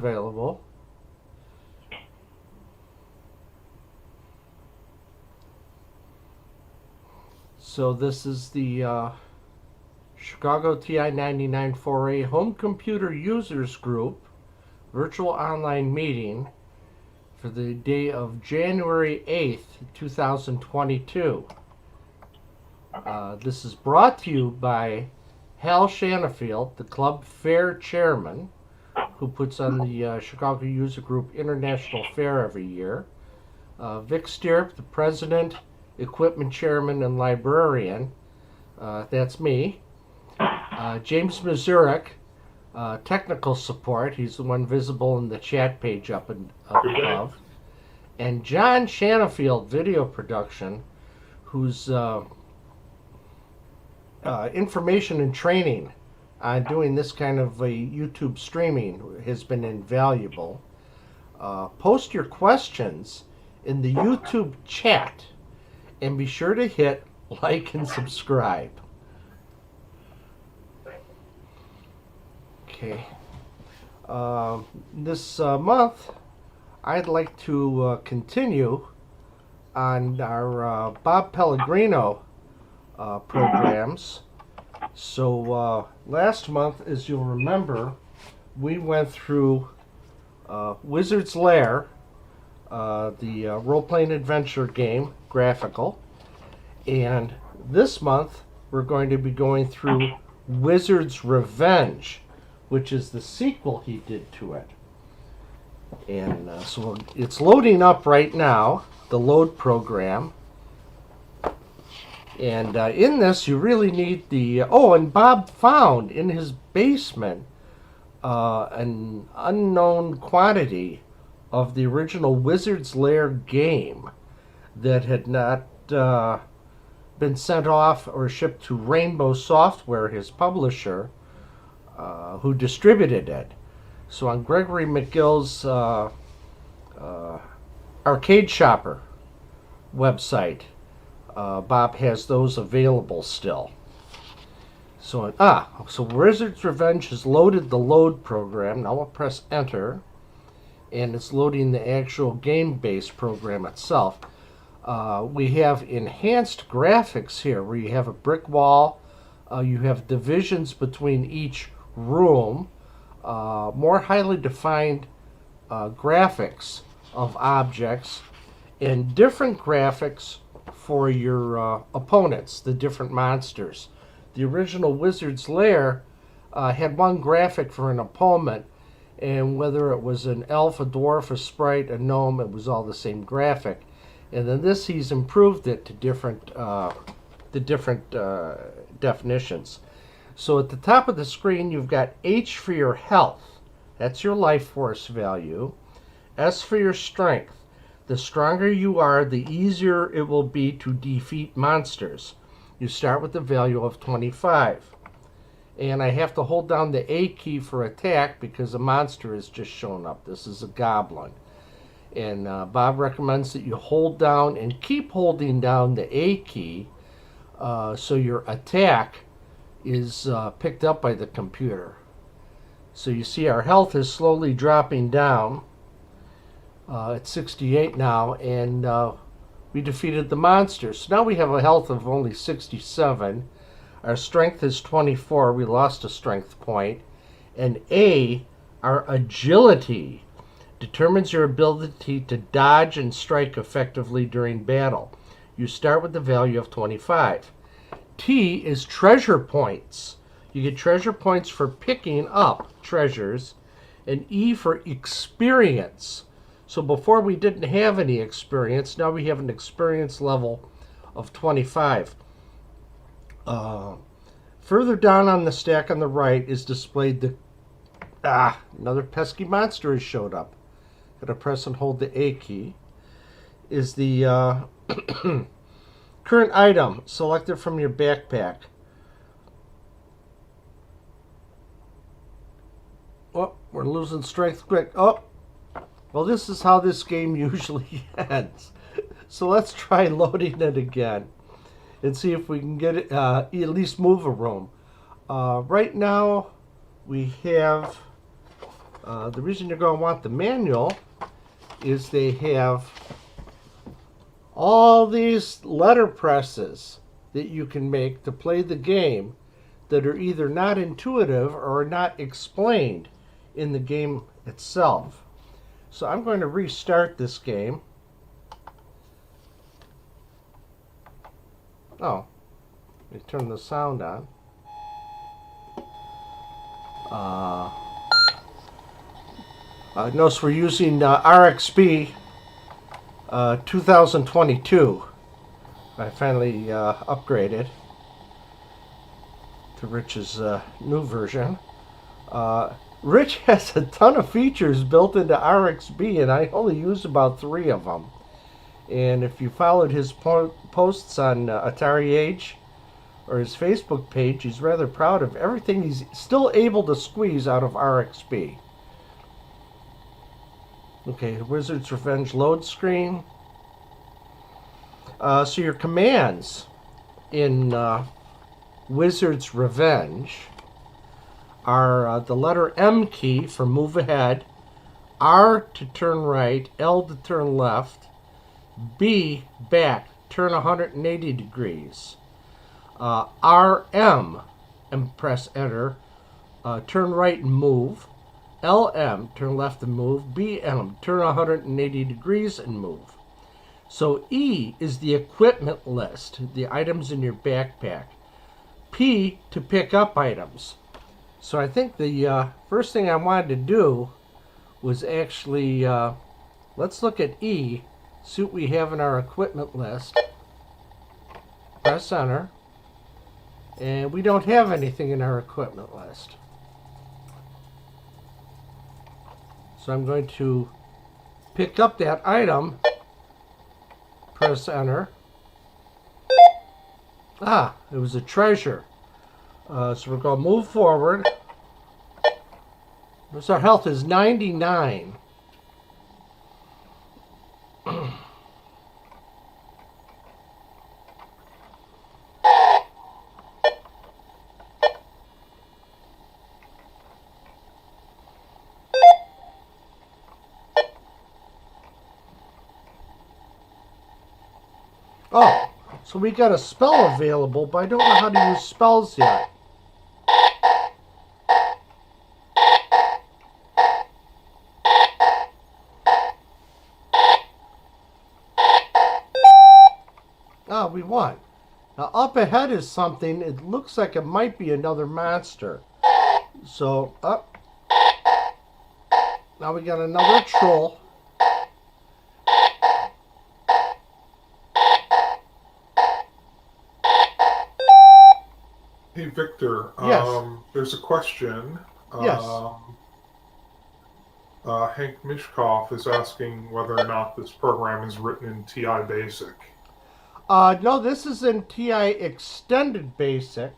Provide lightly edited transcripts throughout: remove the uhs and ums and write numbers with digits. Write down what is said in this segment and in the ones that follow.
available. So this is the Chicago TI 99-4A Home Computer Users Group virtual online meeting for the day of January 8th, 2022. This is brought to you by Hal Shanafield, the club fair chairman, who puts on the Chicago User Group International Fair every year. Vic Stirp, the president, equipment chairman, and librarian. That's me. James Mazurik, technical support. He's the one visible in the chat page up above. And John Shanafield, video production, whose information and training on doing this kind of a YouTube streaming has been invaluable. Post your questions in the YouTube chat and be sure to hit like and subscribe. Okay. This month I'd like to continue on our Bob Pellegrino programs. So last month, as you'll remember, we went through Wizard's Lair, the role-playing adventure game, graphical. And this month, we're going to be going through Wizard's Revenge, which is the sequel he did to it. And so it's loading up right now, the load program. And in this, you really need the... Oh, and Bob found in his basement an unknown quantity of the original Wizard's Lair game that had not been sent off or shipped to Rainbow Software, his publisher, who distributed it. So on Gregory McGill's Arcade Shopper website, Bob has those available still. So Wizard's Revenge has loaded the load program. Now I'll press enter, and it's loading the actual game-based program itself. We have enhanced graphics here, where you have a brick wall, you have divisions between each room, more highly defined graphics of objects, and different graphics for your opponents, the different monsters. The original Wizard's Lair had one graphic for an opponent, and whether it was an elf, a dwarf, a sprite, a gnome, it was all the same graphic. And then this, he's improved it to different definitions. So at the top of the screen, you've got H for your health. That's your life force value. S for your strength. The stronger you are, the easier it will be to defeat monsters. You start with the value of 25. And I have to hold down the A key for attack because a monster has just shown up. This is a goblin. And Bob recommends that you hold down and keep holding down the A key so your attack is picked up by the computer. So you see our health is slowly dropping down. It's 68 now, and we defeated the monsters. So now we have a health of only 67. Our strength is 24. We lost a strength point. And A, our agility, determines your ability to dodge and strike effectively during battle. You start with the value of 25. T is treasure points. You get treasure points for picking up treasures. And E for experience. So before we didn't have any experience. Now we have an experience level of 25. Further down on the stack on the right is displayed the... another pesky monster has showed up. Gotta press and hold the A key. Is the current item selected from your backpack. Oh, we're losing strength quick. Oh, well, this is how this game usually ends. So let's try loading it again and see if we can get it, at least move a room. Right now we have The reason you're going to want the manual is they have all these letter presses that you can make to play the game that are either not intuitive or not explained in the game itself. So I'm going to restart this game. Oh, let me turn the sound on. Notice we're using RXB 2022. I finally upgraded to Rich's new version. Rich has a ton of features built into RXB, and I only use about 3 of them. And if you followed his posts on CTIUG or his Facebook page, he's rather proud of everything he's still able to squeeze out of RXB. Okay, Wizard's Revenge load screen. So your commands in Wizard's Revenge are the letter M key for move ahead, R to turn right, L to turn left, B back, turn 180 degrees, RM, and press enter, turn right and move, LM, turn left and move, BM, turn 180 degrees and move. So E is the equipment list, the items in your backpack. P to pick up items. So I think the first thing I wanted to do was actually, let's look at E, see what we have in our equipment list. Press enter. And we don't have anything in our equipment list. So I'm going to pick up that item, press enter. Ah, it was a treasure. So we're going to move forward. Notice our health is 99. Oh, so we got a spell available, but I don't know how to use spells yet. Oh, we won. Now up ahead is something, it looks like it might be another monster. So, up. Now we got another troll. Hey, Victor. Yes. There's a question. Yes. Hank Mishkoff is asking whether or not this program is written in TI Basic. No, this is in TI Extended Basic.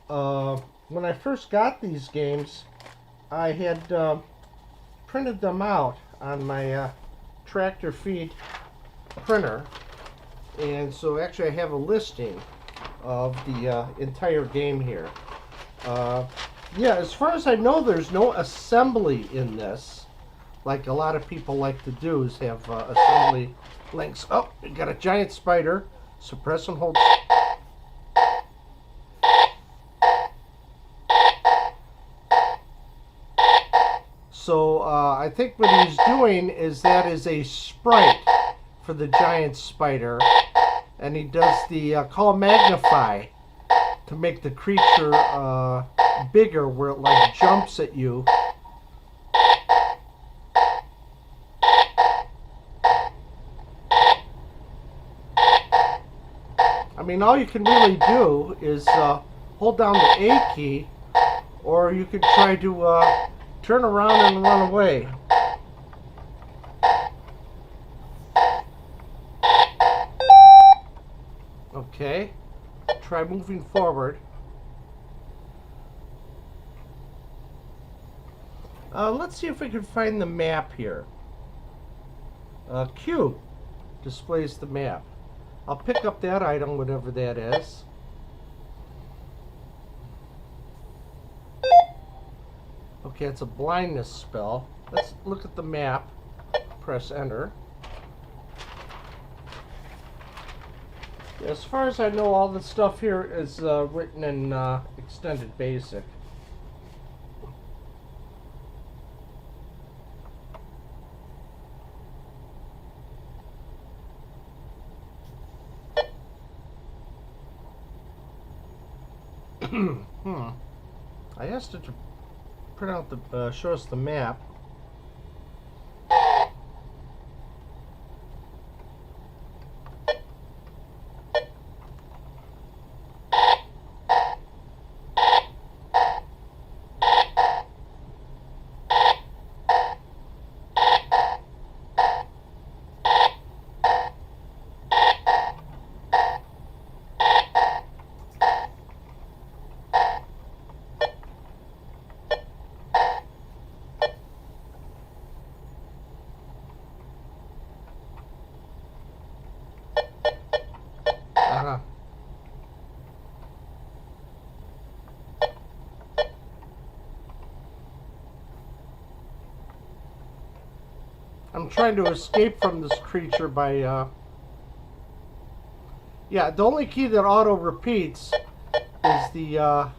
When I first got these games, I had printed them out on my tractor feed printer. And so actually I have a listing of the entire game here. Yeah, as far as I know, there's no assembly in this. Like a lot of people like to do is have assembly links. Oh, we got a giant spider. So press and hold. So I think what he's doing is that is a sprite for the giant spider. And he does the call magnify to make the creature bigger where it like jumps at you. I mean, all you can really do is hold down the A key, or you could try to turn around and run away. Okay, try moving forward. Let's see if we can find the map here. Q displays the map. I'll pick up that item, whatever that is. Okay, it's a blindness spell. Let's look at the map. Press enter. As far as I know, all the stuff here is written in Extended Basic. I asked it to print out the show us the map. I'm trying to escape from this creature by, yeah, the only key that auto repeats is the,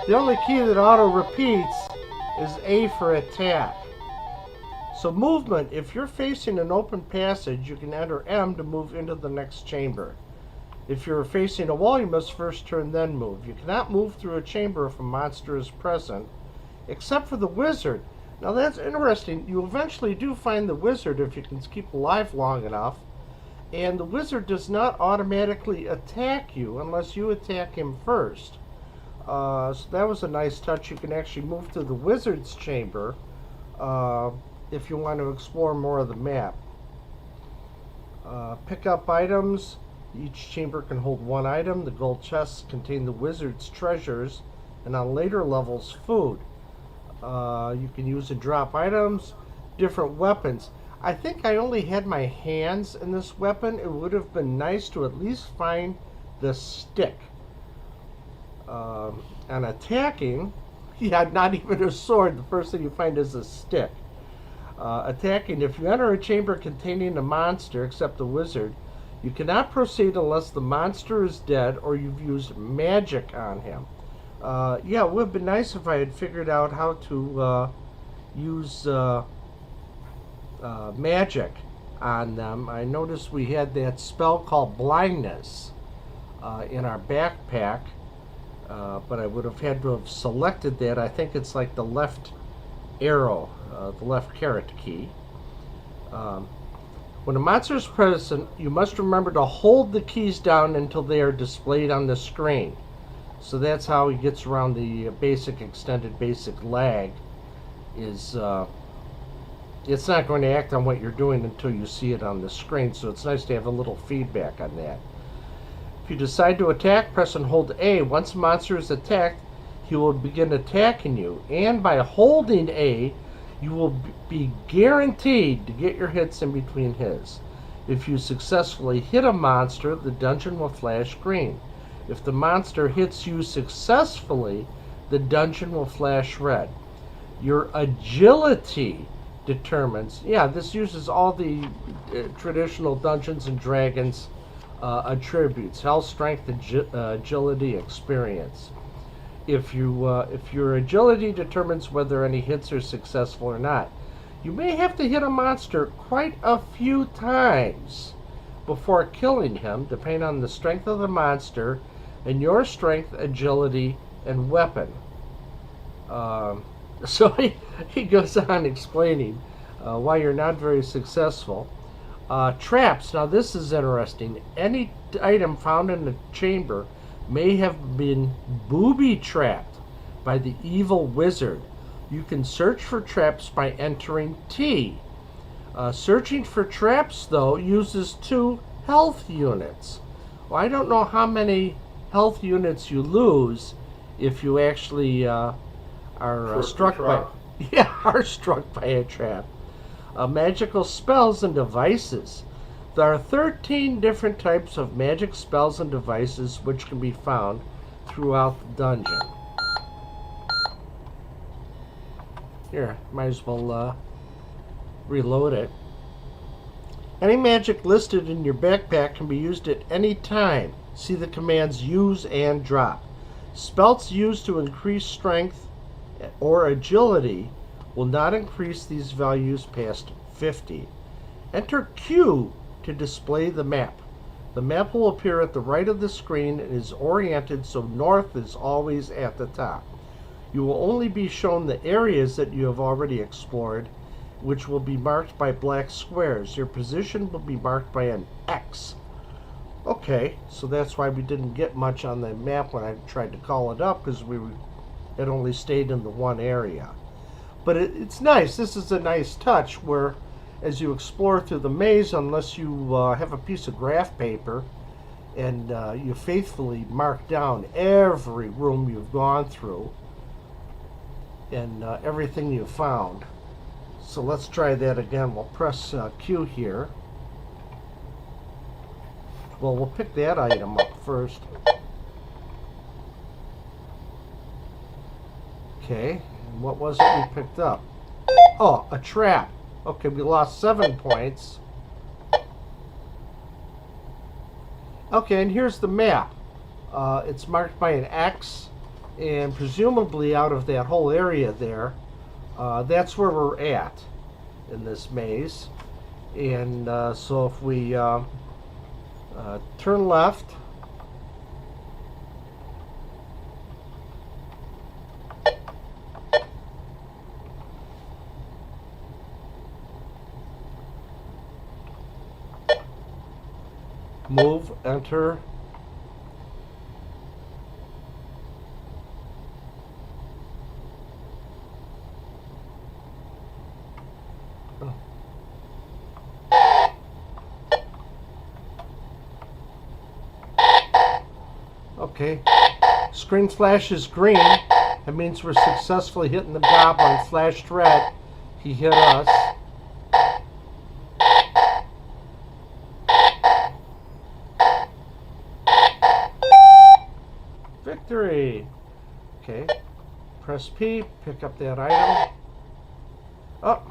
the only key that auto repeats is A for attack. So movement, if you're facing an open passage, you can enter M to move into the next chamber. If you're facing a wall, you must first turn, then move. You cannot move through a chamber if a monster is present, except for the wizard. Now that's interesting. You eventually do find the wizard if you can keep alive long enough, and the wizard does not automatically attack you unless you attack him first. So that was a nice touch. You can actually move to the wizard's chamber if you want to explore more of the map. Pick up items. Each chamber can hold one item. The gold chests contain the wizard's treasures, and on later levels, food. You can use and drop items, different weapons. I think I only had my hands in this weapon. It would have been nice to at least find the stick. And attacking, yeah, not even a sword. The first thing you find is a stick. Attacking, if you enter a chamber containing a monster, except the wizard, you cannot proceed unless the monster is dead or you've used magic on him. Yeah, it would have been nice if I had figured out how to use magic on them. I noticed we had that spell called blindness in our backpack, but I would have had to have selected that. I think it's like the left arrow, the left caret key. When a monster is present, you must remember to hold the keys down until they are displayed on the screen. So that's how he gets around the basic, extended basic lag, is it's not going to act on what you're doing until you see it on the screen, so it's nice to have a little feedback on that. If you decide to attack, press and hold A. Once a monster is attacked, he will begin attacking you, and by holding A, you will be guaranteed to get your hits in between his. If you successfully hit a monster, the dungeon will flash green. If the monster hits you successfully, the dungeon will flash red. Your agility determines, yeah, this uses all the traditional Dungeons and Dragons attributes: health, strength, agility, experience. If your agility determines whether any hits are successful or not. You may have to hit a monster quite a few times before killing him, depending on the strength of the monster and your strength, agility, and weapon. So he goes on explaining why you're not very successful. Traps. Now this is interesting. Any item found in the chamber may have been booby-trapped by the evil wizard. You can search for traps by entering T. Searching for traps, though, uses 2 health units. Well, I don't know how many health units you lose if you actually are struck by are struck by a trap. Magical spells and devices. There are 13 different types of magic spells and devices which can be found throughout the dungeon. Here, might as well reload it. Any magic listed in your backpack can be used at any time. See the commands use and drop. Spells used to increase strength or agility will not increase these values past 50. Enter Q to display the map. The map will appear at the right of the screen and is oriented so north is always at the top. You will only be shown the areas that you have already explored, which will be marked by black squares. Your position will be marked by an X. Okay, so that's why we didn't get much on the map when I tried to call it up, because we had only stayed in the one area. But it's nice. This is a nice touch where as you explore through the maze, unless you have a piece of graph paper and you faithfully mark down every room you've gone through and everything you've found. So let's try that again. We'll press Q here. Well, we'll pick that item up first. Okay, and what was it we picked up? Oh, a trap. Okay, we lost 7 points. Okay, and here's the map. It's marked by an X, and presumably out of that whole area there, that's where we're at in this maze. And so if we turn left, move, enter. Okay, screen flashes green. That means we're successfully hitting the goblin. Flashed red. He hit us. Victory. Okay, press P, pick up that item. Oh,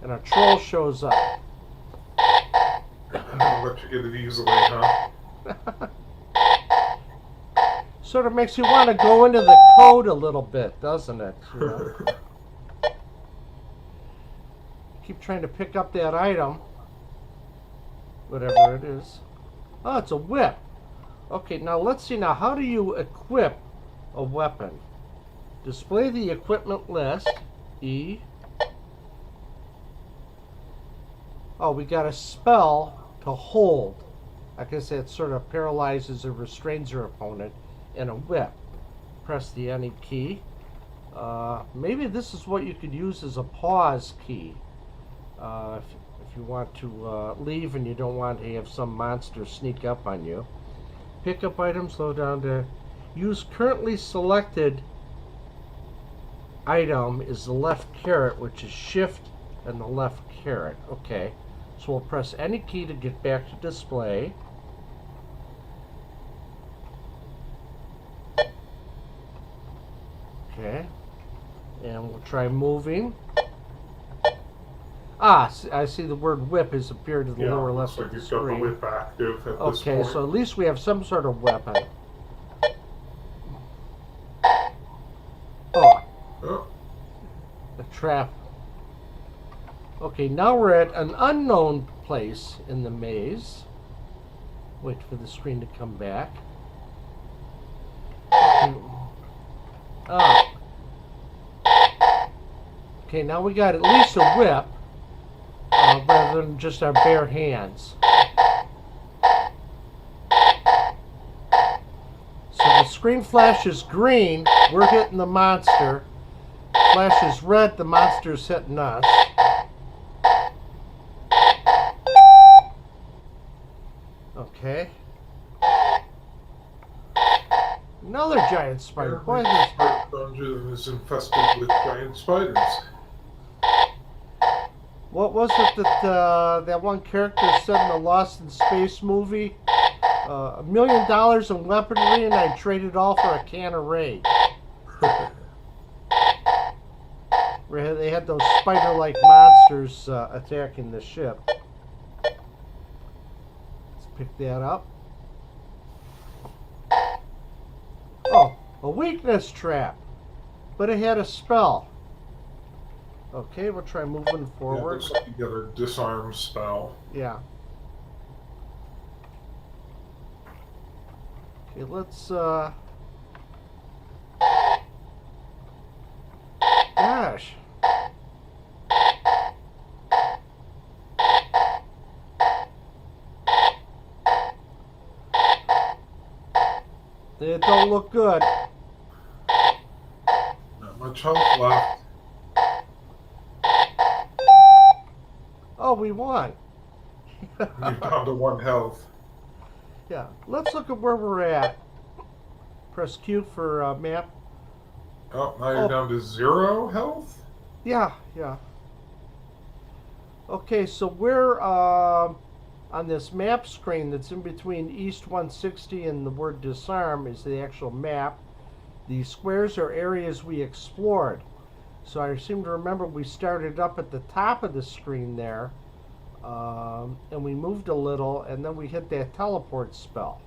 and a troll shows up. I'll let you get it easily, huh? Sort of makes you want to go into the code a little bit, doesn't it? You know? Keep trying to pick up that item, whatever it is. Oh, it's a whip. Okay, now let's see. Now, how do you equip a weapon? Display the equipment list. E. Oh, we got a spell to hold. I guess that sort of paralyzes or restrains your opponent. And a whip. Press the any key. Maybe this is what you could use as a pause key. If you want to leave and you don't want to have some monster sneak up on you. Pick up items, slow down to use currently selected item is the left caret, which is shift and the left caret. Okay, so we'll press any key to get back to display. Okay, and we'll try moving. Ah, I see the word whip has appeared in the lower left of the screen. Got the whip active at this Okay, point. so at least we have some sort of weapon. Oh, a trap. Okay, now we're at an unknown place in the maze. Wait for the screen to come back. Okay. Oh. Okay, now we got at least a whip, rather than just our bare hands. So the screen flashes green, we're hitting the monster. Flashes red, the monster's hitting us. Okay. Another giant spider. Boy, This dungeon is infested with giant spiders. What was it that that one character said in the Lost in Space movie? $1 million in weaponry, and I'd trade it all for a can of Raid. Where they had those spider-like monsters attacking the ship. Let's pick that up. Oh, a weakness trap, but it had a spell. Okay, we'll try moving Yeah, forward. looks like you get a disarm spell. Yeah. Okay, let's gosh. It don't look good. Not much health left. Oh, we won. You're down to 1 health. Yeah, let's look at where we're at. Press Q for map. Oh, now you're down to 0 health? Yeah, yeah. Okay, so we're on this map screen that's in between East 160 and the word disarm is the actual map. The squares are areas we explored. So I seem to remember we started up at the top of the screen there, and we moved a little, and then we hit that teleport spell.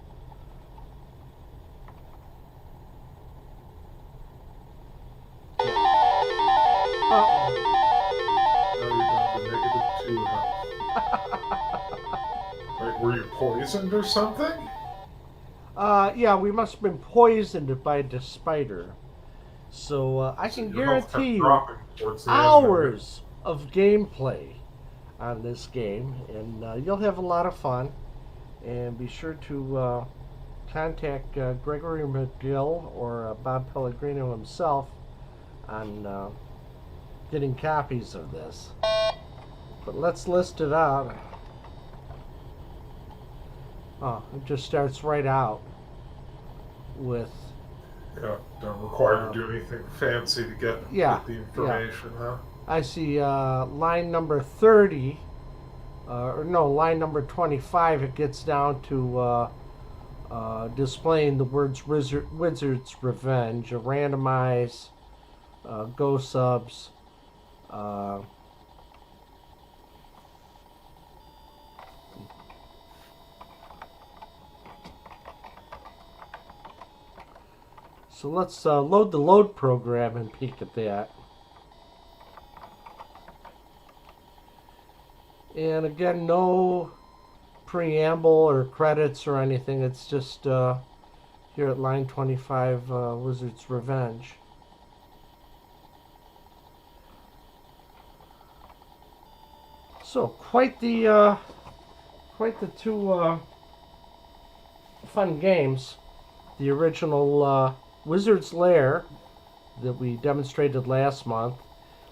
Now you're down to -2 health. Wait, were you poisoned or something? Yeah, we must have been poisoned by the spider. So I can Your health kept guarantee you dropping towards the end hours of gameplay on this game, and you'll have a lot of fun. And be sure to contact Gregory McGill or Bob Pellegrino himself on getting copies of this. But let's list it out. Oh, it just starts right out with Yeah, don't require to do anything fancy to get the information, huh? I see line number 30, or no, line number 25, it gets down to displaying the words Wizard's Revenge, randomize, go subs, so let's load the load program and peek at that. And again, no preamble or credits or anything. It's just here at line 25, Wizard's Revenge. So quite the two fun games. The original Wizard's Lair that we demonstrated last month,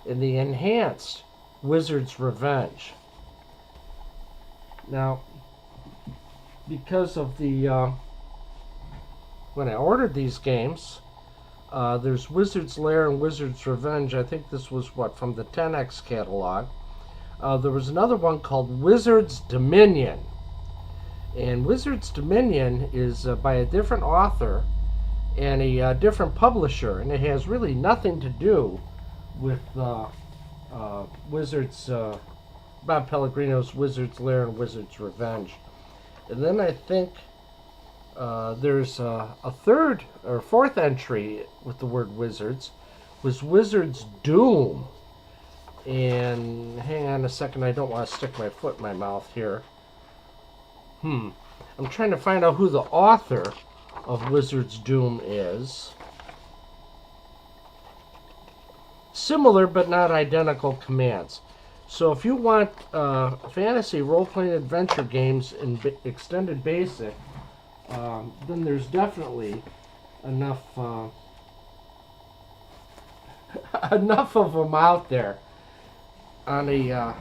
and the enhanced Wizard's Revenge. Now, because of the when I ordered these games, there's Wizard's Lair and Wizard's Revenge. I think this was from the 10X catalog. There was another one called Wizard's Dominion, and Wizard's Dominion is by a different author and a different publisher, and it has really nothing to do with Bob Pellegrino's Wizard's Lair and Wizard's Revenge. And then I think there's a third or fourth entry with the word Wizards, was Wizard's Doom. And hang on a second, I don't want to stick my foot in my mouth here. I'm trying to find out who the author of Wizard's Doom is. Similar but not identical commands. So if you want fantasy role-playing adventure games in extended basic, then there's definitely enough enough of them out there on a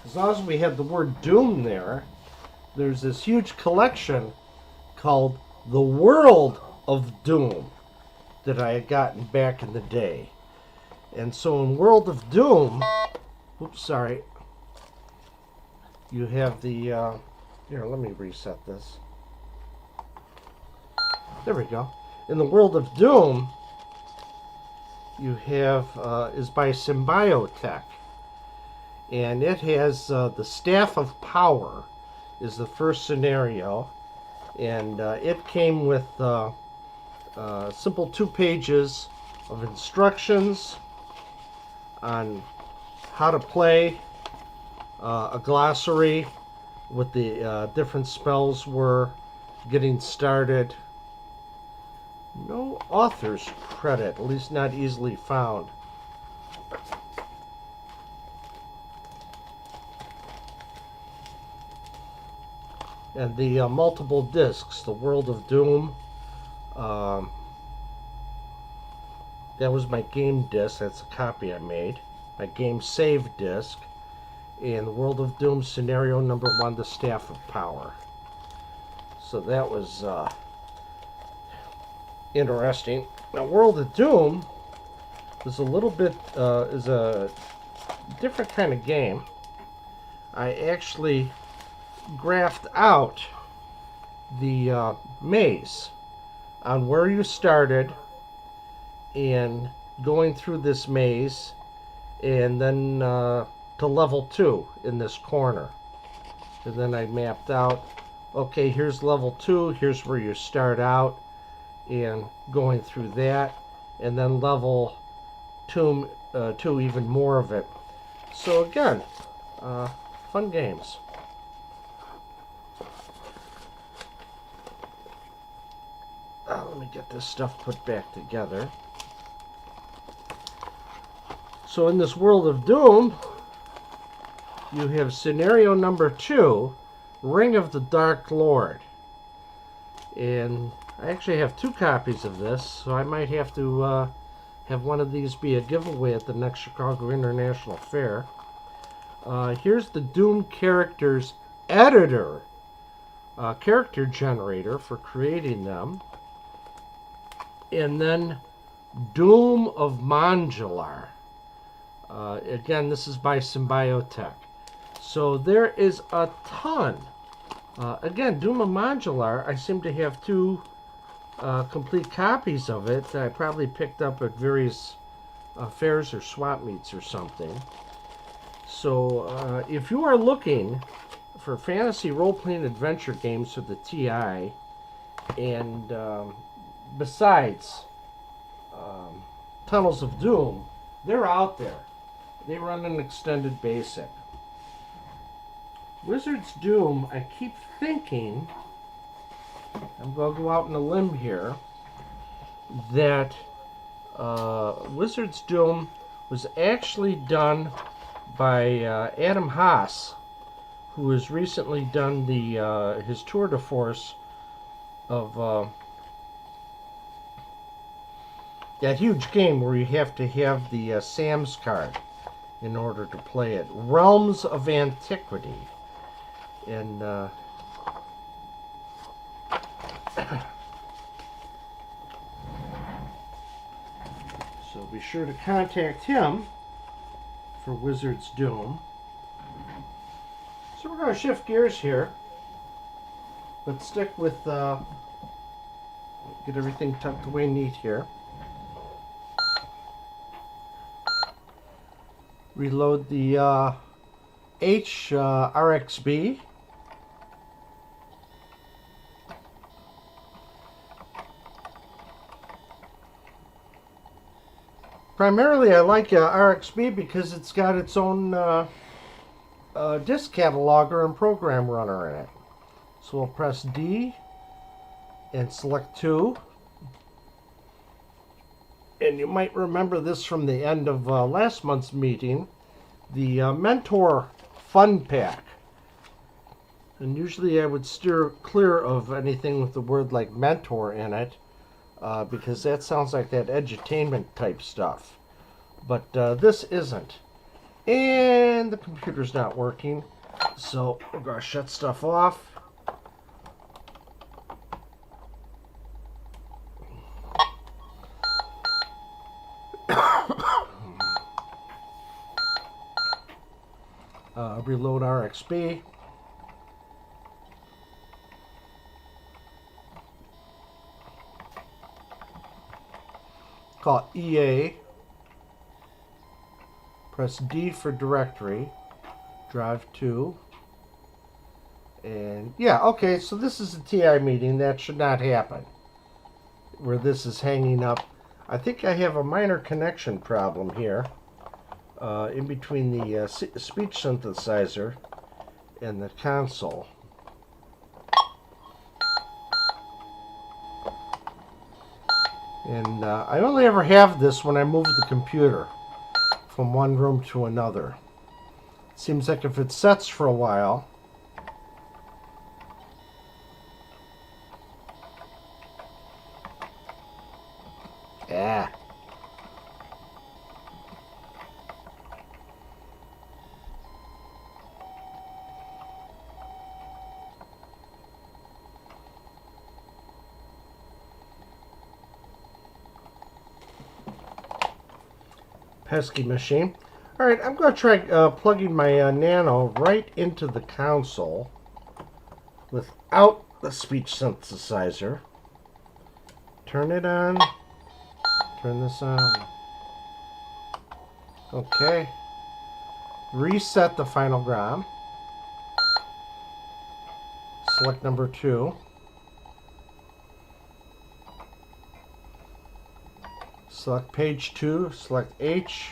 as long as we have the word Doom there, there's this huge collection called The World of Doom. that I had gotten back in the day. And so in World of Doom, oops, sorry, you have the, here, let me reset this. There we go. In the World of Doom, you have, is by CTIUG. And it has the Staff of Power is the first scenario. And it came with simple 2 pages of instructions on how to play, a glossary with the different spells were, getting started. No author's credit, at least not easily found. And the multiple discs, the World of Doom. That was my game disc. That's a copy I made. My game save disc. And the World of Doom scenario number 1, the Staff of Power. So that was interesting. Now, World of Doom is a little bit is a different kind of game. I actually graphed out the maze on where you started and going through this maze, and then to level 2 in this corner. And then I mapped out, okay, here's level 2, here's where you start out, and going through that, and then level 2, even more of it. So again, fun games. Let me get this stuff put back together. So in this World of Doom, you have scenario number 2, Ring of the Dark Lord. And I actually have 2 copies of this, so I might have to have one of these be a giveaway at the next Chicago International Fair. Here's the Doom Characters Editor, character generator for creating them. And then Doom of Modular. Again, this is by CTIUG. So there is a ton. Again, Doom of Modular, I seem to have 2 complete copies of it that I probably picked up at various fairs or swap meets or something. So if you are looking for fantasy role-playing adventure games for the TI, and besides Tunnels of Doom, they're out there. They run an extended basic. Wizard's Doom, I keep thinking, I'm going to go out on a limb here, that Wizard's Doom was actually done by Adam Haas, who has recently done the his tour de force of that huge game where you have to have the Sam's card in order to play it. Realms of Antiquity. And so be sure to contact him for Wizard's Doom. So we're going to shift gears here. Let's stick with, get everything tucked away neat here. Reload the RXB. Primarily, I like RXB because it's got its own disk cataloger and program runner in it. So we'll press D and select 2. And you might remember this from the end of last month's meeting, the Mentor Fun Pack. And usually I would steer clear of anything with the word like mentor in it, because that sounds like that edutainment type stuff. But this isn't. And the computer's not working, so we're going to shut stuff off. reload RXB. Call EA. Press D for directory. Drive to. And yeah, okay, so this is a TI meeting. That should not happen. Where this is hanging up. I think I have a minor connection problem here. In between the speech synthesizer and the console. And I only ever have this when I move the computer from one room to another. It seems like if it sets for a while, pesky machine. Alright, I'm going to try plugging my Nano right into the console without the speech synthesizer. Turn it on. Turn this on. Okay. Reset the final GROM. Select number 2. Select page 2, select H.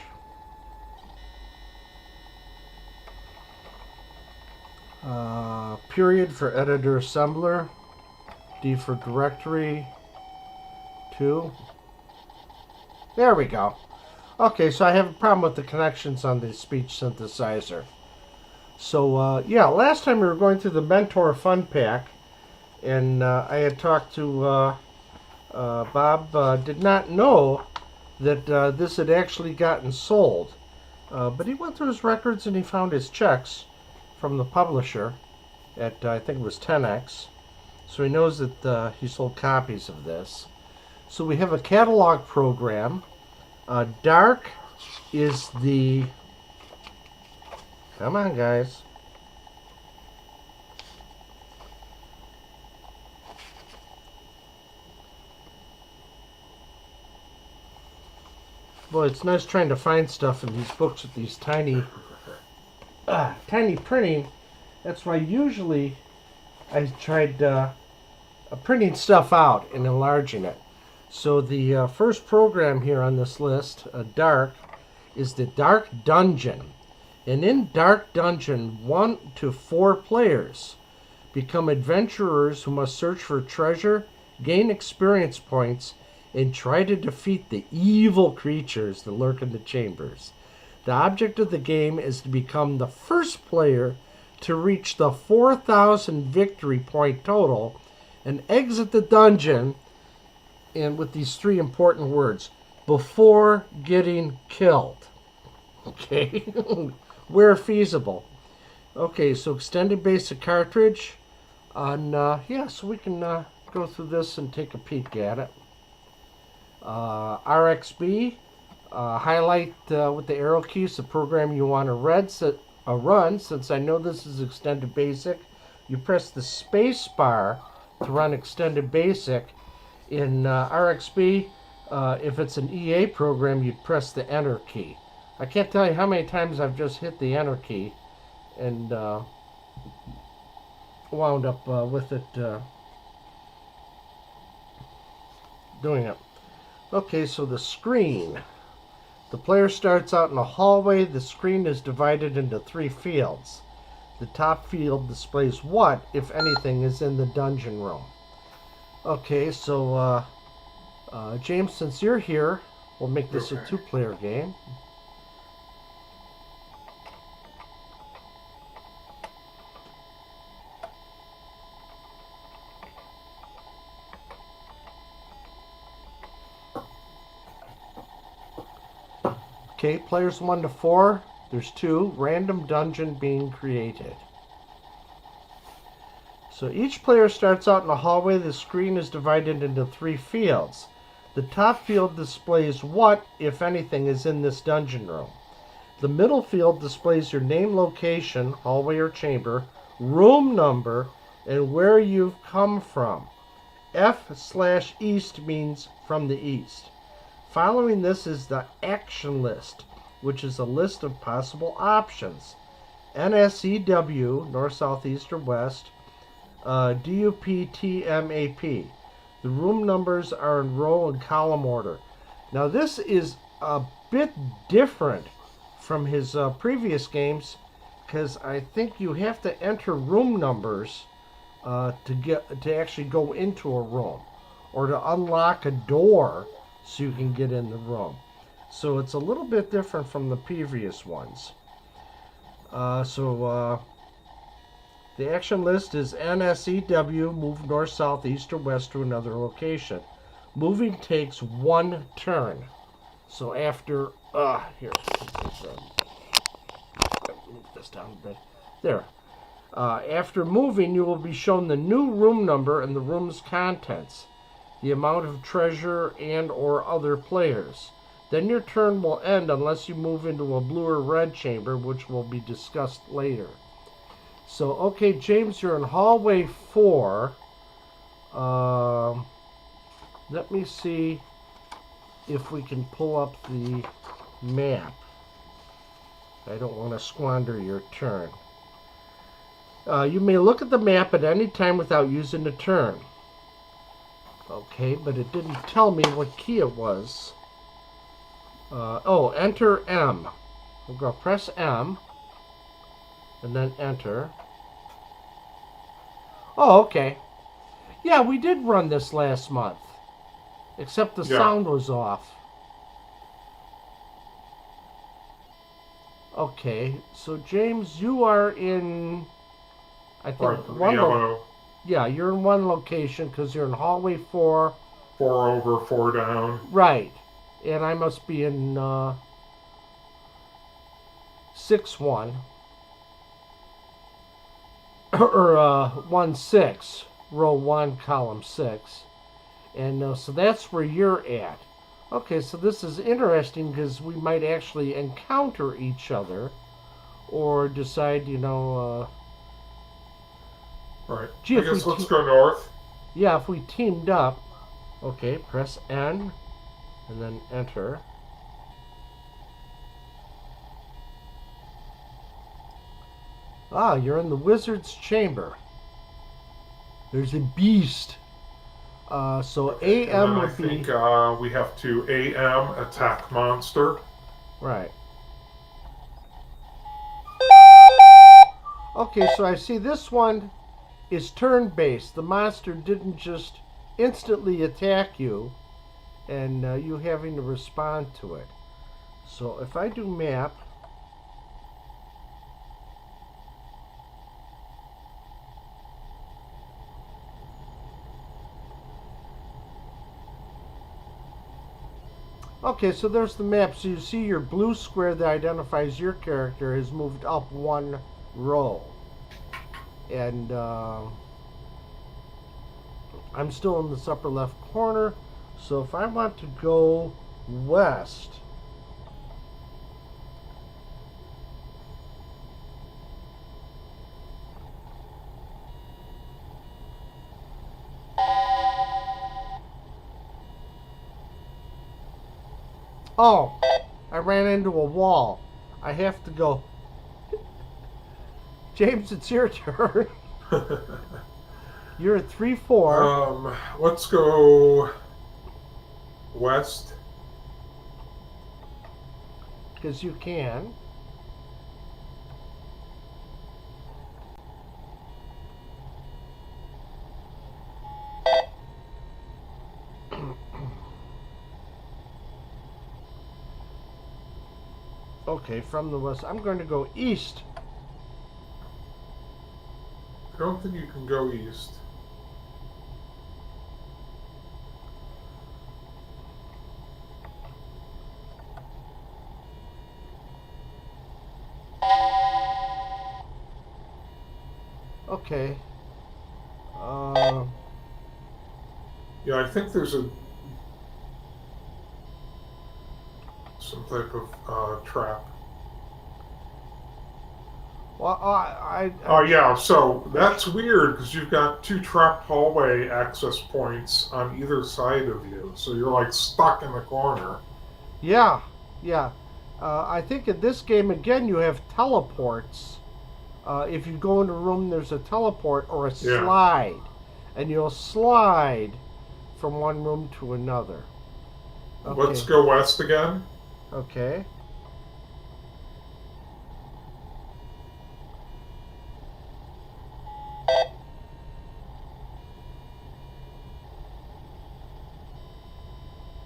Period for editor assembler. D for directory. 2. There we go. Okay, so I have a problem with the connections on the speech synthesizer. So, yeah, last time we were going through the Mentor Fun Pack, and I had talked to Bob. Did not know that this had actually gotten sold. But he went through his records and he found his checks from the publisher at, I think it was 10X. So he knows that he sold copies of this. So we have a catalog program. Dark is the... Come on, guys. Boy, it's nice trying to find stuff in these books with these tiny printing. That's why usually I tried printing stuff out and enlarging it. So the first program here on this list, Dark, is the Dark Dungeon. And in Dark Dungeon, 1 to 4 players become adventurers who must search for treasure, gain experience points, and try to defeat the evil creatures that lurk in the chambers. The object of the game is to become the first player to reach the 4,000 victory point total and exit the dungeon, and with these 3 important words: before getting killed. Okay? Where feasible. Okay, so extended basic cartridge. Yeah, so we can go through this and take a peek at it. RXB, highlight with the arrow keys the program you want to run. Since I know this is extended basic, you press the space bar to run extended basic. In RXB, if it's an EA program, you'd press the enter key. I can't tell you how many times I've just hit the enter key and wound up with it doing it. Okay, so the screen. The player starts out in a hallway. The screen is divided into 3 fields. The top field displays what, if anything, is in the dungeon room. Okay, so James, since you're here, we'll make this a 2-player game. Okay, players 1 to 4. There's 2. Random dungeon being created. So each player starts out in a hallway. The screen is divided into 3 fields. The top field displays what, if anything, is in this dungeon room. The middle field displays your name, location, hallway or chamber, room number, and where you've come from. F/east means from the east. Following this is the action list, which is a list of possible options. NSEW, north, south, east, or west. DUPTMAP. The room numbers are in row and column order. Now this is a bit different from his previous games, because I think you have to enter room numbers to actually go into a room, or to unlock a door so you can get in the room. So it's a little bit different from the previous ones. The action list is NSEW, move north, south, east, or west to another location. Moving takes 1 turn. So after, here, move this down a bit. There. After moving, you will be shown the new room number and the room's contents, the amount of treasure and or other players. Then your turn will end unless you move into a blue or red chamber, which will be discussed later. So, okay, James, you're in hallway 4. Let me see if we can pull up the map. I don't want to squander your turn. You may look at the map at any time without using a turn. Okay, but it didn't tell me what key it was. Enter M. We'll go press M. And then enter. Oh, okay. Yeah, we did run this last month. Except the sound was off. Okay, so James, you are in, I think, yeah, you're in one location because you're in hallway 4. 4 over, 4 down. Right. And I must be in 6-1. Or 1-6, row 1, column 6. And so that's where you're at. Okay, so this is interesting because we might actually encounter each other or decide, Right. Gee, I guess let's go north. Yeah, if we teamed up. Okay, press N and then enter. Ah, you're in the wizard's chamber. There's a beast. So AM would be... I think we have to AM attack monster. Right. Okay, so I see this one is turn-based. The monster didn't just instantly attack you, and you having to respond to it. So if I do map... Okay, so there's the map. So you see your blue square that identifies your character has moved up 1 row. And I'm still in this upper left corner. So if I want to go west... Oh, I ran into a wall. I have to go. James, it's your turn. You're at 3-4. Let's go west. Because you can. Okay, from the west. I'm going to go east. I don't think you can go east. Okay. Yeah, I think there's some type of trap. Well, Oh yeah, so that's weird because you've got two trapped hallway access points on either side of you, so you're like stuck in the corner. yeah, yeah. I think in this game again you have teleports. If you go in a room, there's a teleport or a Yeah. slide, and you'll slide from one room to another. Let's Okay, go west again. okay,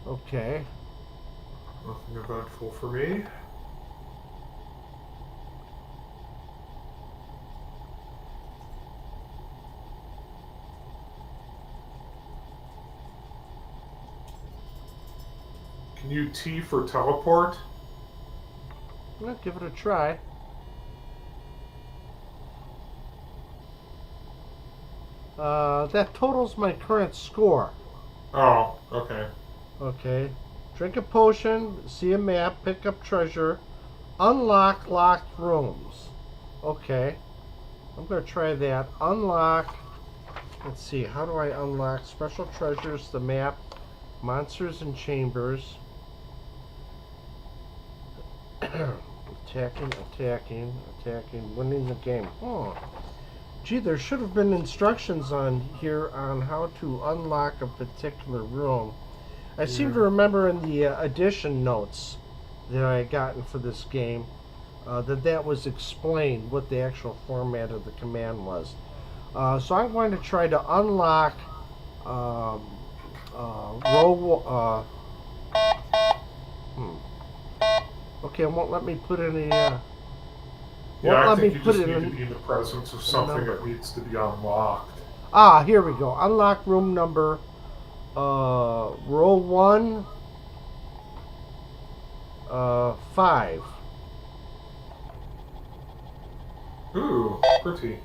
okay. Nothing eventful for me. Can you T for teleport? Well, give it a try. That totals my current score. Oh, okay. Okay. Drink a potion, see a map, pick up treasure, unlock locked rooms. Okay. I'm going to try that. Unlock. Let's see. How do I unlock special treasures, the map, monsters and chambers? Attacking, attacking, attacking, winning the game. Oh. Gee, there should have been instructions on here on how to unlock a particular room. I seem to Yeah. remember in the edition notes that I had gotten for this game that was explained what the actual format of the command was. So I'm going to try to unlock um, row. Okay, it won't let me put any. Won't Yeah, I let me think you put just it need to in be in the presence of a something number. that needs to be unlocked. Ah, here we go. Unlock room number row 1, 5. Ooh, pretty.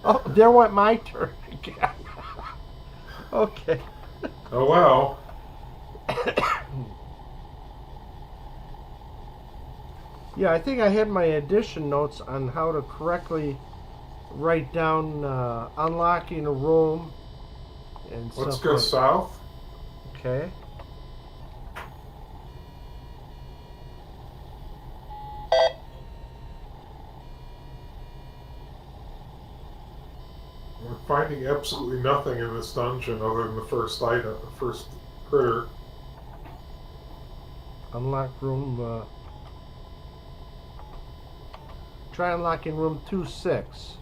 Oh, there went my turn again. Okay. Oh well. Yeah, I think I had my edition notes on how to correctly write down unlocking a room and Let's stuff go like. south. Okay. We're finding absolutely nothing in this dungeon other than the first item, the first critter. Unlock room. Try unlocking room 2-6.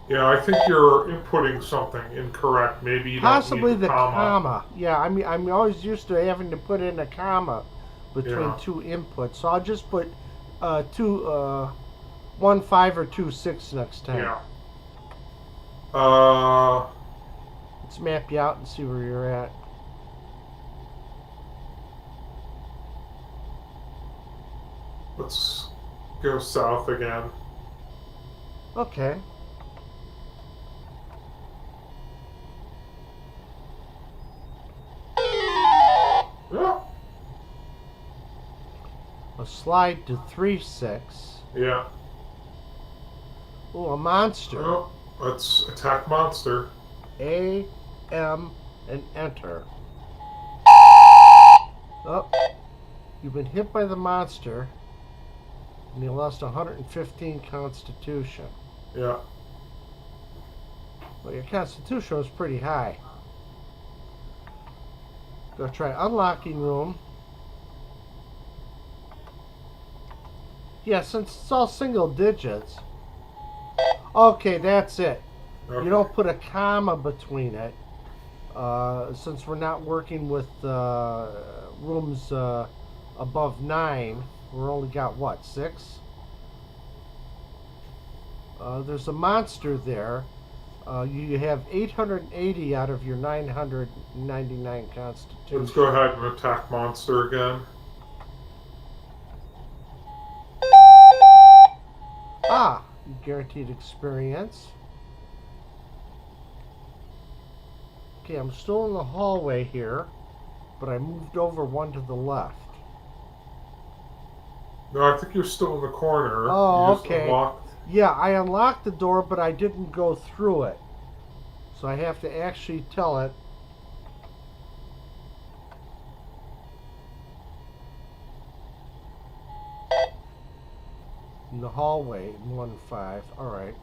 Yeah, I think you're inputting something incorrect. Maybe you don't need Possibly the the comma. comma. Yeah, I mean, I'm always used to having to put in a comma between Yeah. two inputs, so I'll just put 1-5 or 2-6 next time. Yeah. Uh, Let's map you out and see where you're at. let's go south again. Okay. Yeah. A slide to 3-6. Yeah. Oh, a monster. Oh, let's attack monster. A, M, and enter. Oh, you've been hit by the monster, and you lost 115 constitution. Yeah. Well, your constitution was pretty high. Go try unlocking room. Yeah, since it's all single digits. Okay, that's it. Okay. You don't put a comma between it. Since we're not working with rooms above 9, we're only got what, 6? There's a monster there. You have 880 out of your 999 constitution. Let's go ahead and attack monster again. Ah, you guaranteed experience. Okay, I'm still in the hallway here, but I moved over one to the left. No, I think you're still in the corner. Oh, You just okay. unlocked. Yeah, I unlocked the door, but I didn't go through it. So I have to actually tell it. In the hallway in 1-5. Alright.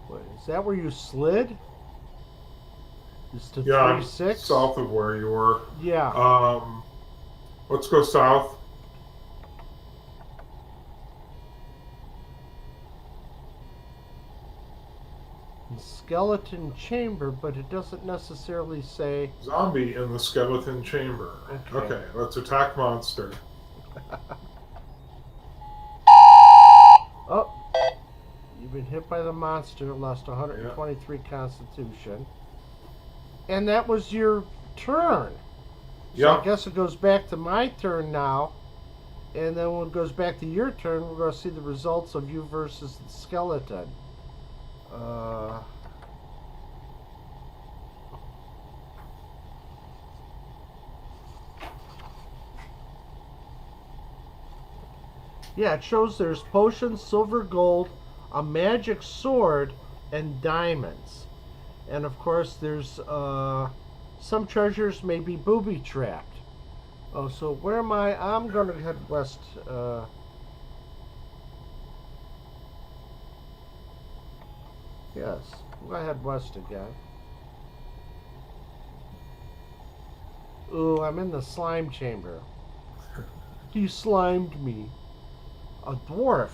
Wait, is that where you slid? Is to Yeah, I'm 3-6? south of where you were. Yeah. Let's go south. Skeleton chamber, but it doesn't necessarily say. Zombie in the skeleton chamber. Okay, let's attack monster. Oh, you've been hit by the monster, lost 123 constitution. And that was your turn. So I guess it goes back to my turn now. And then when it goes back to your turn, we're going to see the results of you versus the skeleton. Yeah, it shows there's potions, silver, gold, a magic sword, and diamonds. And of course, there's some treasures may be booby trapped. Oh, so where am I? I'm going to head west. Yes, we'll head west again. Ooh, I'm in the slime chamber. You slimed me. A dwarf.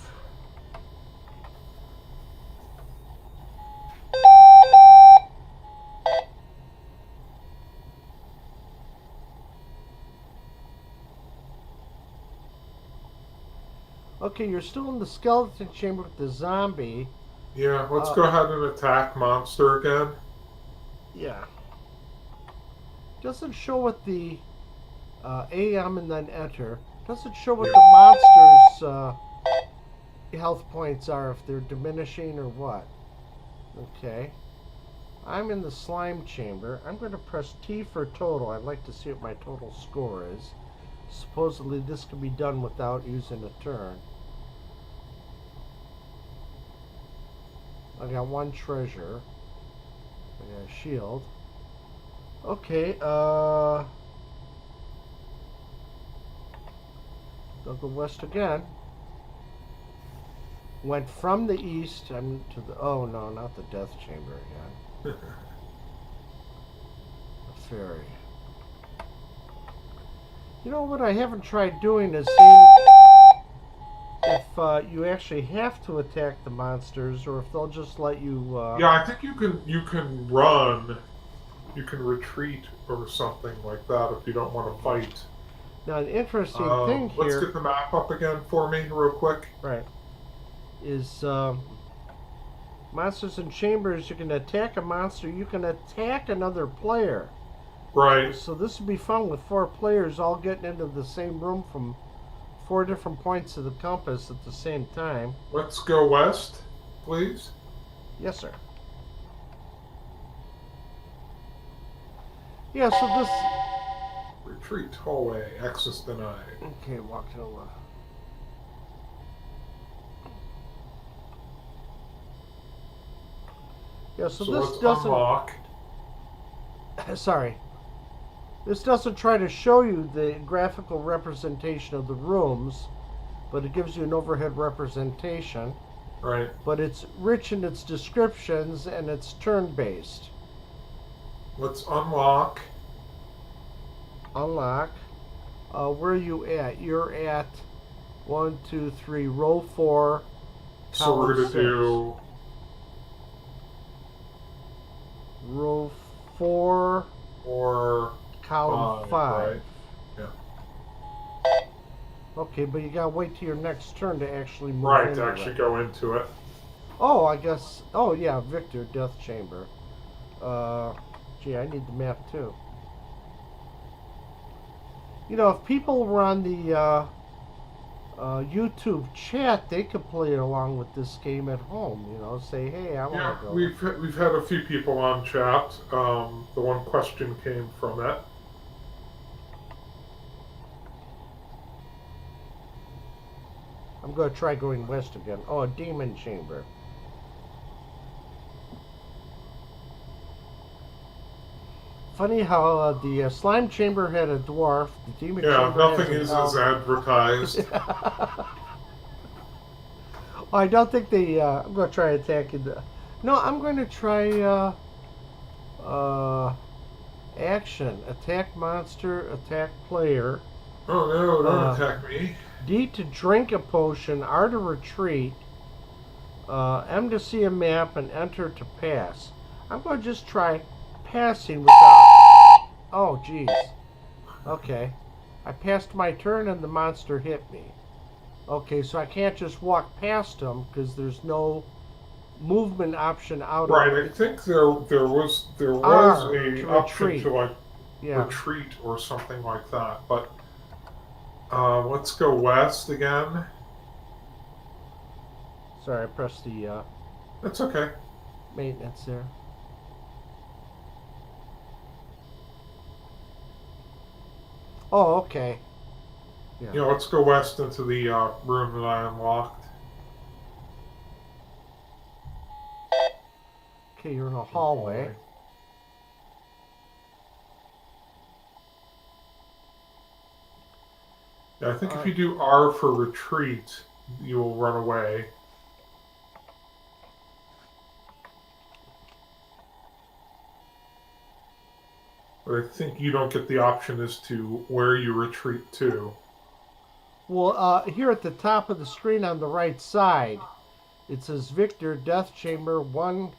Okay, you're still in the skeleton chamber with the zombie. Yeah, let's go ahead and attack monster again. Yeah. Doesn't show what the AM and then enter. Doesn't show what the monster's health points are, if they're diminishing or what. Okay. I'm in the slime chamber. I'm going to press T for total. I'd like to see what my total score is. Supposedly this can be done without using a turn. I got one treasure. I got a shield. Okay, I'll go west again. Went from the east. I'm to the. Oh no, not the death chamber again. The ferry. You know what I haven't tried doing is seeing if you actually have to attack the monsters, or if they'll just let you. Yeah, I think you can run, you can retreat or something like that if you don't want to fight. Now an interesting thing here. Let's get the map up again for me, real quick. Right. Is monsters and chambers. You can attack a monster. You can attack another player. Right. So this would be fun with 4 players all getting into the same room from 4 different points of the compass at the same time. Let's go west, please. Yes, sir. Yeah, so this... Retreat, hallway, access denied. Okay, walk to the left. Yeah, so this let's doesn't... unlock. Sorry. This doesn't try to show you the graphical representation of the rooms, but it gives you an overhead representation. Right. But it's rich in its descriptions and it's turn-based. Let's unlock. Unlock. Where are you at? You're at 1, 2, 3, row 4. So we're going to do row 4 or column 5. Right? Yeah. Okay, but you gotta wait till your next turn to actually move. Right, to actually go into it. Oh, I guess. Oh yeah, Victor, Death Chamber. Gee, I need the map too. You know, if people were on the YouTube chat, they could play it along with this game at home. You know, say, hey, I Yeah, want to go. we've had a few people on chat. The one question came from it. I'm going to try going west again. Oh, a demon chamber. Funny how the slime chamber had a dwarf. The demon Yeah, chamber nothing has is an as advertised. I don't think they. I'm going to try attacking the. No, I'm going to try action. Attack monster, attack player. Oh no, don't attack me. D to drink a potion, R to retreat, M to see a map, and enter to pass. I'm going to just try passing without... Oh, jeez. Okay. I passed my turn and the monster hit me. Okay, so I can't just walk past him because there's no movement option out Right, of I think there was R a to option retreat. to like Yeah. retreat or something like that. But let's go west again. Sorry, I pressed the That's okay. maintenance there. Oh, okay. Yeah. You know, let's go west into the room that I unlocked. Okay, you're in a hallway. Yeah, I think if you do R for retreat, you'll run away. But I think you don't get the option as to where you retreat to. Well, here at the top of the screen on the right side, it says Victor, Death Chamber 1,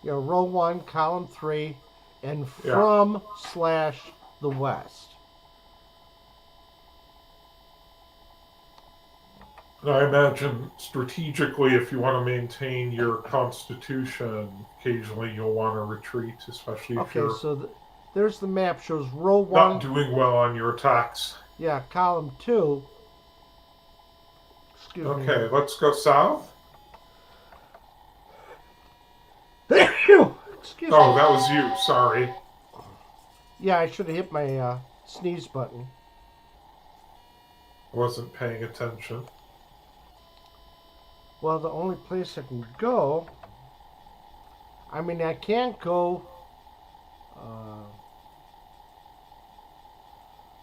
row 1, column 3, and from / the west. And I imagine strategically, if you want to maintain your constitution, occasionally you'll want to retreat, especially if you're so there's the map, shows row 1. not doing well on your attacks. Yeah, column 2. Excuse me. Okay, let's go south. Excuse me. Oh, that was you. Sorry. Yeah, I should have hit my sneeze button. Wasn't paying attention. Well, the only place I can go... I mean, I can't go...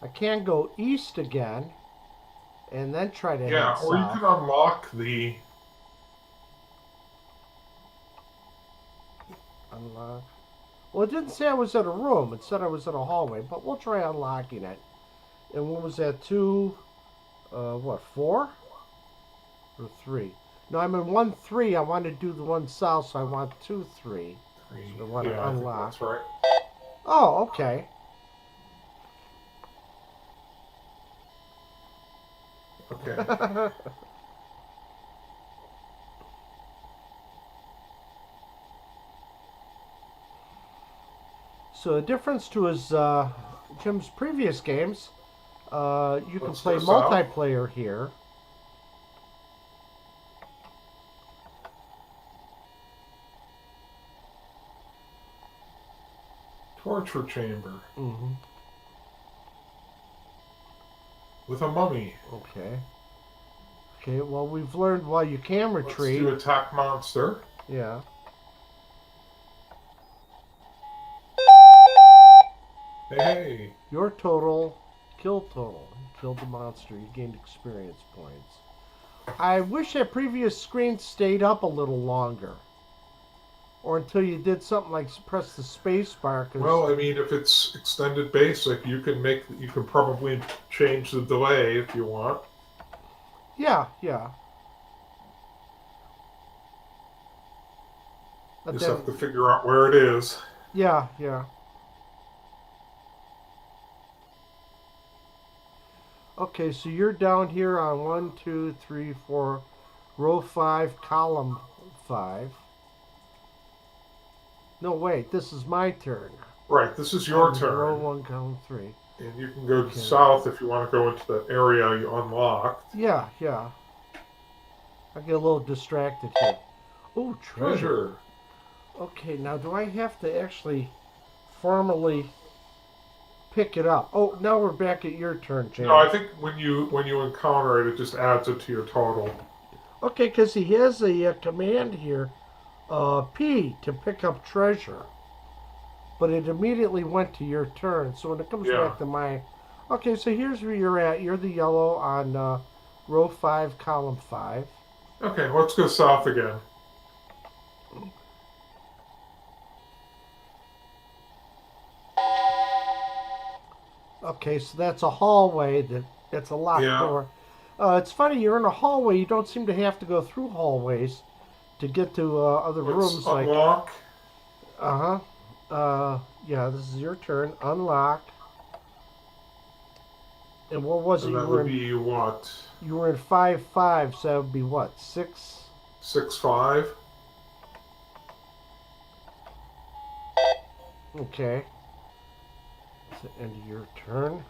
I can go east again, and then try to head south. Or you can unlock the... Unlock. Well, it didn't say I was in a room. It said I was in a hallway, but we'll try unlocking it. And what was that, 2... 4? Or 3? No, I'm in 1-3. I want to do the one south, so I want 2-3. So I want to unlock. That's right. Oh, okay. Okay. So the difference to his Jim's previous games, you can play go south. multiplayer here. Torture chamber. Mm-hmm. With a mummy. Okay. Okay, well, we've learned why you can retreat. Let's do attack monster. Yeah. Hey. Your total, kill total. You killed the monster. You gained experience points. I wish that previous screen stayed up a little longer. Or until you did something like press the space bar. Well, I mean, if it's extended basic, you can probably change the delay if you want. Yeah, yeah. You just have to figure out where it is. Yeah, yeah. Okay, so you're down here on 1, 2, 3, 4, row 5, column 5. No, wait, this is my turn. Right, this is your turn. Row 1, column 3. And you can go Okay. south if you want to go into that area you unlocked. Yeah, yeah. I get a little distracted here. Oh, treasure. Treasure. Okay, now do I have to actually formally pick it up? Oh, now we're back at your turn, No, I James. think when you encounter it, it just adds it to your total. Okay, because he has a command here, P, to pick up treasure. But it immediately went to your turn. So when it comes Yeah. back to mine. Okay, so here's where you're at. You're the yellow on row 5, column 5. Okay, let's go south again. Okay, so that's a hallway. That's a locked Yeah. door. It's funny, you're in a hallway. You don't seem to have to go through hallways to get to other Let's rooms. Like, unlock. uh huh. Yeah, this is your turn. Unlock. And what was it? And You that were would in. be what? You were in 5-5, so that would be what? 6. 6-5. Okay. It's the end of your turn.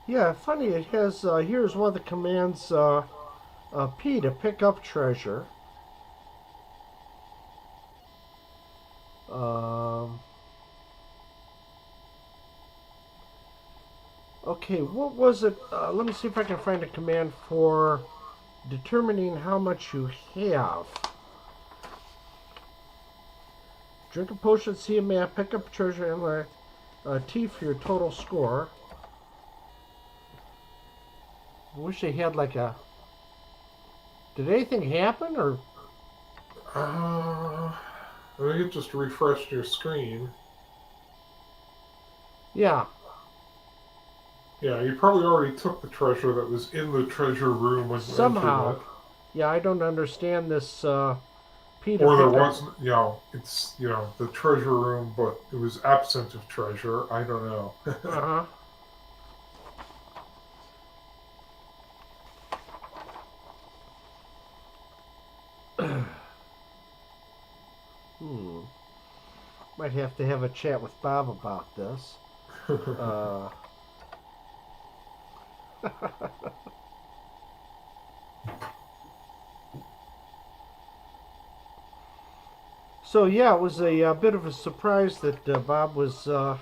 Yeah, funny. It has here's one of the commands. P to pick up treasure. Um, okay, what was it? Let me see if I can find a command for determining how much you have. Drink a potion, see a map, pick up treasure, and learn T for your total score. I wish they had like a. Did anything happen or? I think it just refreshed your screen. Yeah, Yeah, you probably already took the treasure that was in the treasure room when you entered somehow. it. Yeah, I don't understand this P to Or there pick up. wasn't, it's, the treasure room, but it was absent of treasure. I don't know. Uh huh. Might have to have a chat with Bob about this. Uh, so yeah, it was a bit of a surprise that Bob was. Uh,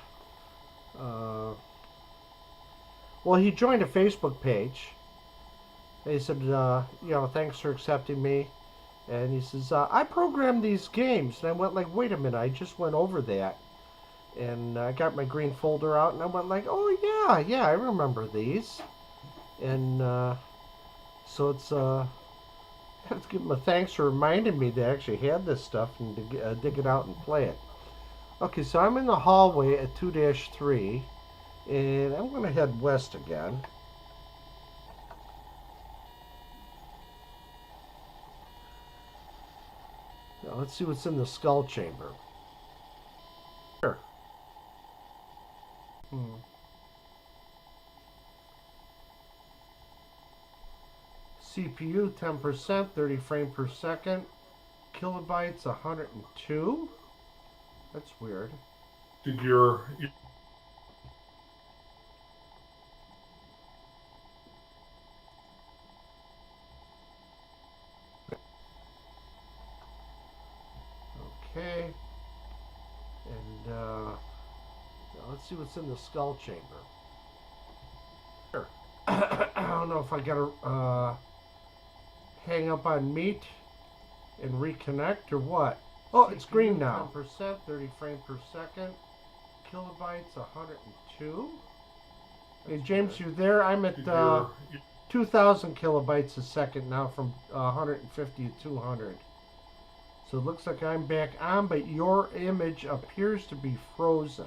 well, he joined a Facebook page. He said, thanks for accepting me. And he says, I programmed these games. And I went like, wait a minute, I just went over that. And I got my green folder out, and I went like, oh yeah, I remember these. And so it's I have to give him a thanks for reminding me that I actually had this stuff and to dig it out and play it. Okay, so I'm in the hallway at 2-3, and I'm going to head west again. Now let's see what's in the skull chamber. Here. CPU 10%, 30 frame per second. Kilobytes 102. That's weird. Did your Okay. And now let's see what's in the skull chamber. Here. I don't know if I gotta hang up on meat and reconnect or what. Oh, it's green now. 10%, 30 frame per second. Kilobytes 102. Hey James, you there? I'm at 2,000 kilobytes a second now from 150 to 200. So it looks like I'm back on, but your image appears to be frozen.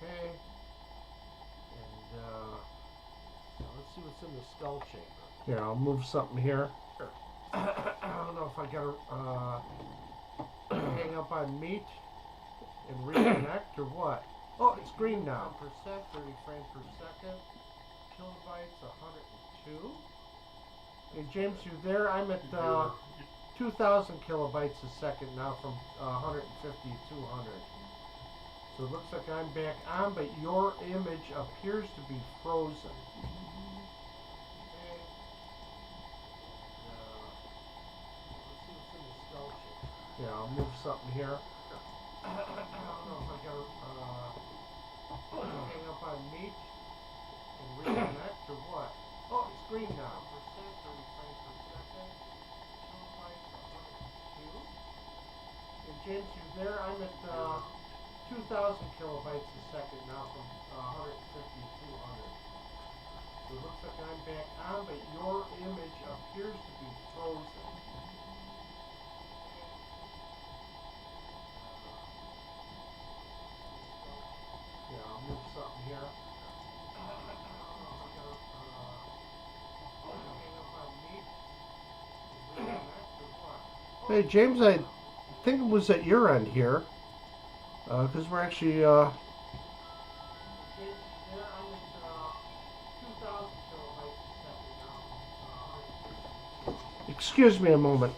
Okay. And now let's see what's in the skull chamber. Here, I'll move something here. I don't know if I gotta hang up on meat and reconnect or what. Oh, it's green now. 10%, 30 frames per second. Kilobytes 102. Hey James, you there? I'm at 2,000 kilobytes a second now from 150 to 200. So it looks like I'm back on, but your image appears to be frozen. Okay. Let's see what's in the sculpture. Yeah, I'll move something here. I don't know if I got hang up on meat and reconnect or what. Oh, it's green now. Percent, 30 frames per second. Kilobytes, 102. And James, you there? I'm at 2,000 kilobytes a second now from 150 to 200. So it looks like I'm back on, but your image appears to be frozen. Yeah, I'll move something here. Hey James, I think it was at your end here, because we're actually excuse me a moment.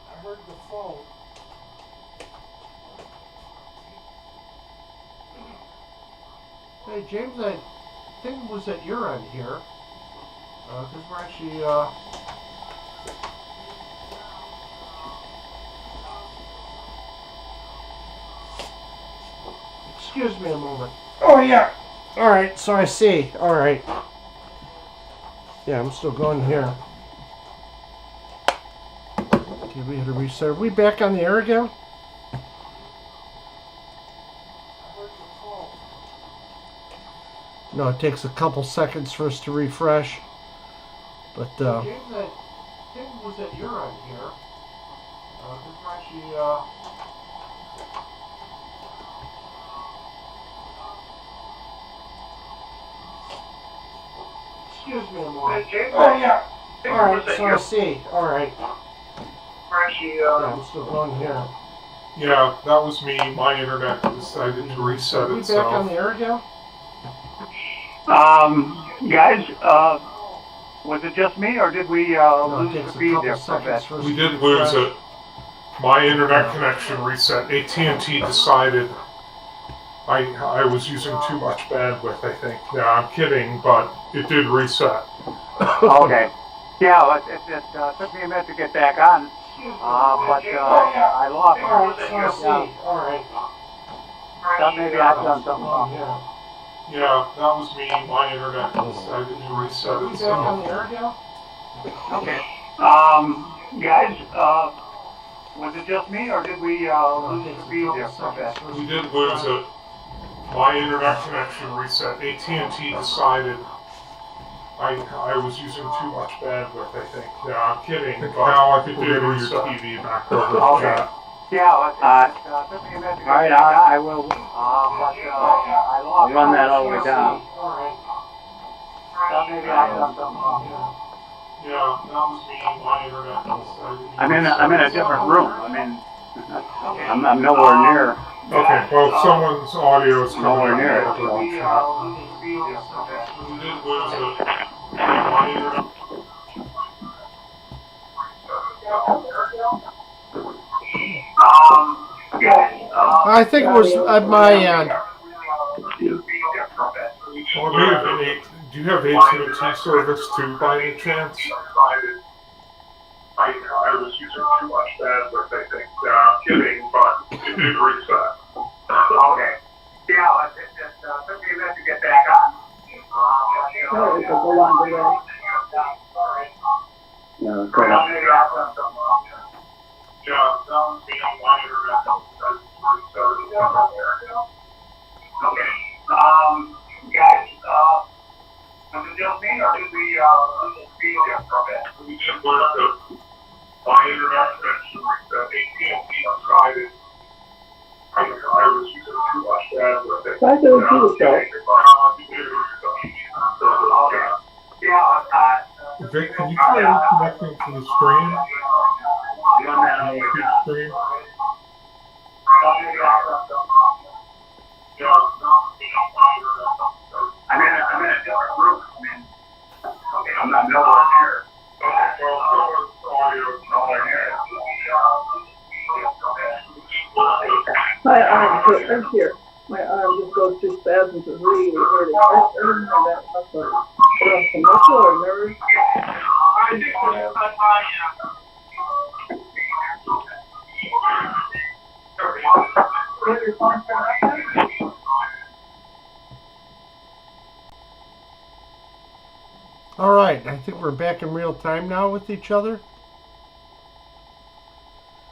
I heard the phone. Hey James, I think it was at your end here, because we're actually excuse me a moment. Oh yeah. All right. So I see. All right. Yeah, I'm still going here. Okay, we had to reset. Are we back on the air again? No, it takes a couple seconds for us to refresh. But James, I think it was at your end here. This is actually excuse me a moment. Oh yeah. All right. So I see. All right. Yeah, I'm still going here. Yeah, that was me. My internet decided to reset Are we itself. back on the air again? Guys, was it just me, or did we lose the feed there for a bit? We did lose it. My internet connection reset. AT&T decided I was using too much bandwidth, I think. No, I'm kidding, but it did reset. Okay. Yeah, it took me a minute to get back on, but I lost it. All right. Thought maybe I've done something wrong. Yeah, that was me. My internet decided to reset Are we back on itself. the air again? Okay. Guys, was it just me, or did we lose the feed there for a bit? We did lose it. My internet connection reset. AT&T decided I was using too much bandwidth, I think. No, I'm kidding. But now I think we're going to your TV back over. Okay. Yeah, it took me a minute to get back on. I will But I lost run that all the way down. Thought maybe I've done something wrong. Yeah, that was me. My internet decided. I'm in a different room. I'm nowhere near. Okay, well, someone's audio is Nowhere near it. We did lose it. My internet. I think it was at my end. Well, do you have AT&T service too, by any chance? I was using too much bandwidth, I think. I'm kidding, but it did reset. Okay. Yeah, it took me a minute to get back on. No, Thought maybe I've done something wrong. Yeah, that was me on my internet. Okay. Guys, was it just me, or did we lose the feed there for a bit? We did lose it. My internet connection reset. AT&T decided I was using too much bandwidth. Why do you do that? Yeah, Vic, can you try reconnecting to the stream? Run that all the way down. Stream? I'm nowhere near. Okay, well, audio. Nowhere near it. My arm, I'm here. My arm just goes through spasms. It's really hurting. Everything like that muscle. The muscle or nerve? I think that's my, All right, I think we're back in real time now with each other.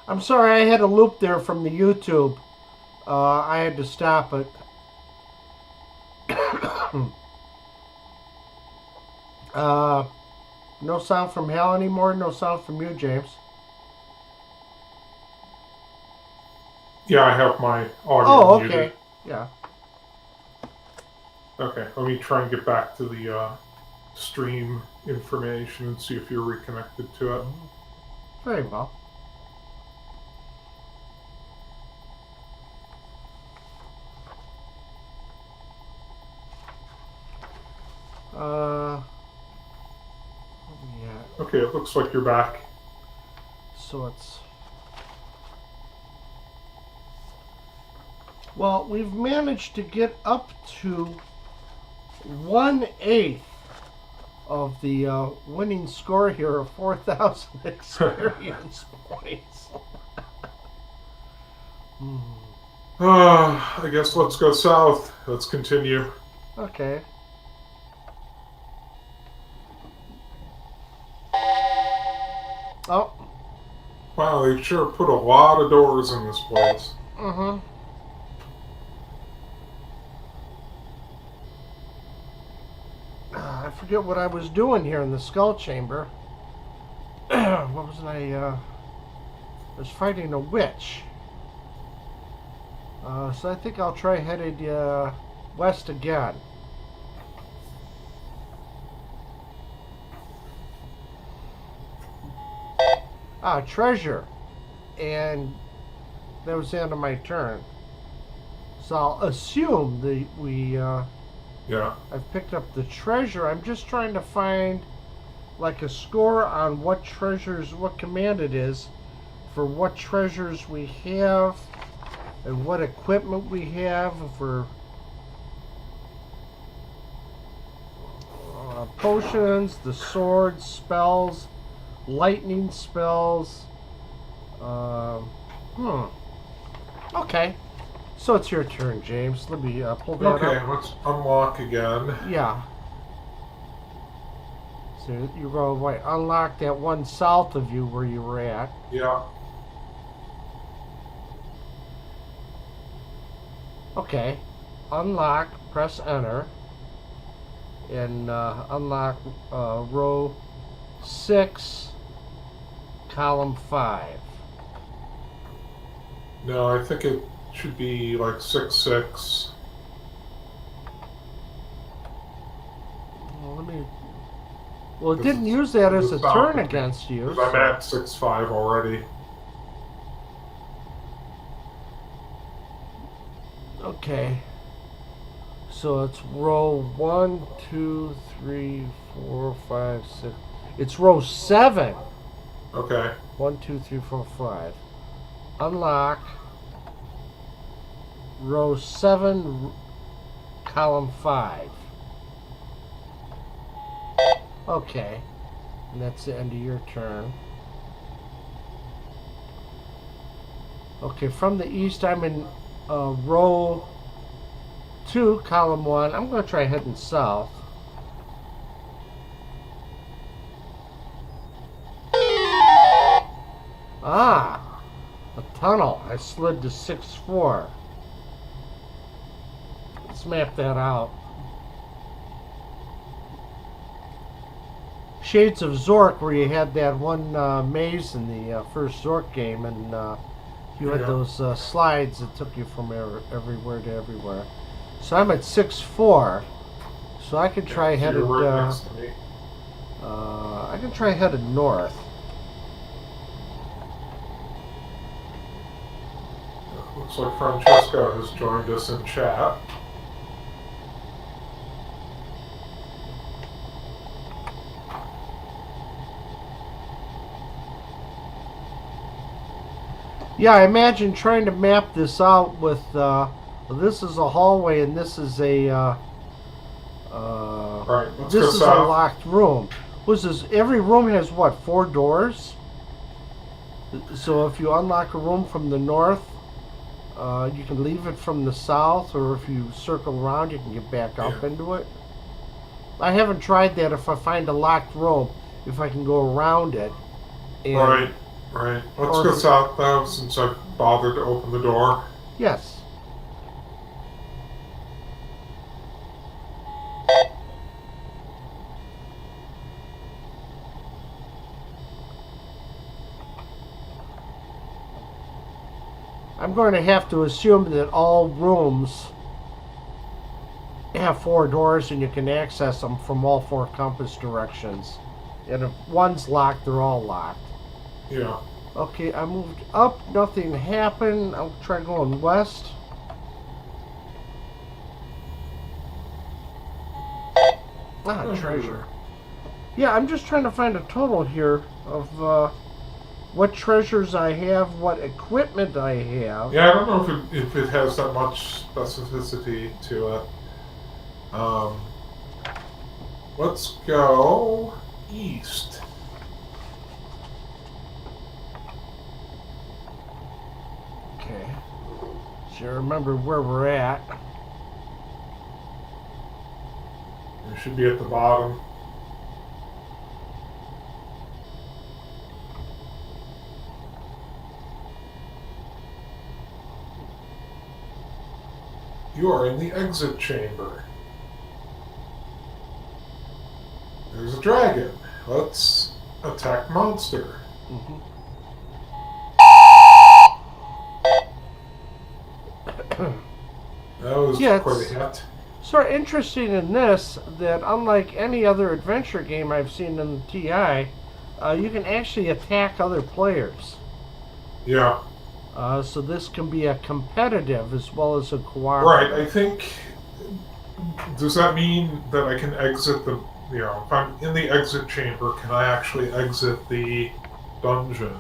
I'm sorry, I had a loop there from the YouTube. I had to stop it. No sound from Hal anymore. No sound from you, James. Yeah, I have my audio Oh, okay. muted. Yeah. Okay, let me try and get back to the stream information and see if you're reconnected to it. Very well. Yeah. Okay, it looks like you're back. So it's. Well, we've managed to get up to 1/8 of the winning score here of 4,000 experience points. I guess let's go south. Let's continue. Okay. Oh. Wow, they sure put a lot of doors in this place. Mm-hmm. I forget what I was doing here in the skull chamber. What was I was fighting a witch. So I think I'll try headed west again. Treasure. And that was the end of my turn. So I'll assume that Yeah. I've picked up the treasure. I'm just trying to find like a score on what treasures, what command it is for what treasures we have and what equipment we have for potions, the swords, spells, lightning spells. Okay. So it's your turn, James. Let me pull that up. Okay, let's unlock again. Yeah. So you're going to unlock that one south of you where you were at. Yeah. Okay. Unlock, press enter, and unlock row 6, column 5. No, I think it should be like 6-6. Well, it didn't use that as a This is turn south. against you. Because I'm at 6-5 already. Okay. So it's row 1, 2, 3, 4, 5, 6. It's row 7. Okay. 1, 2, 3, 4, 5. Unlock row 7, column 5. Okay. And that's the end of your turn. Okay, from the east, I'm in row 2, column 1. I'm going to try heading south. Ah, a tunnel. I slid to 6-4. Let's map that out. Shades of Zork, where you had that one maze in the first Zork game, and you had those slides that took you from everywhere to everywhere. So I'm at 6-4, so I could try headed. You're right next to me. I can try headed north. Looks like Francesca has joined us in chat. Yeah, I imagine trying to map this out with, this is a hallway and this is a, Right, let's this go is a south. locked room. What's this? Every room has what, 4 doors? So if you unlock a room from the north, you can leave it from the south, or if you circle around, you can get back up into it. I haven't tried that. If I find a locked room, if I can go around it. And Right, right. Let's or go if- south now since I've bothered to open the door. Yes. I'm going to have to assume that all rooms have 4 doors and you can access them from all 4 compass directions. And if one's locked, they're all locked. Yeah. Okay, I moved up, nothing happened. I'll try going west. Treasure. Yeah, I'm just trying to find a total here of what treasures I have, what equipment I have. Yeah, I don't know if it has that much specificity to it. Let's go east. Okay. So you remember where we're at. It should be at the bottom. You are in the exit chamber. There's a dragon. Let's attack monster. That was quite a hit. Sort of interesting in this that unlike any other adventure game I've seen in the TI, you can actually attack other players. Yeah. So this can be a competitive as well as a cooperative. Right, I think... Does that mean that I can exit the... You know, if I'm in the exit chamber, can I actually exit the dungeon?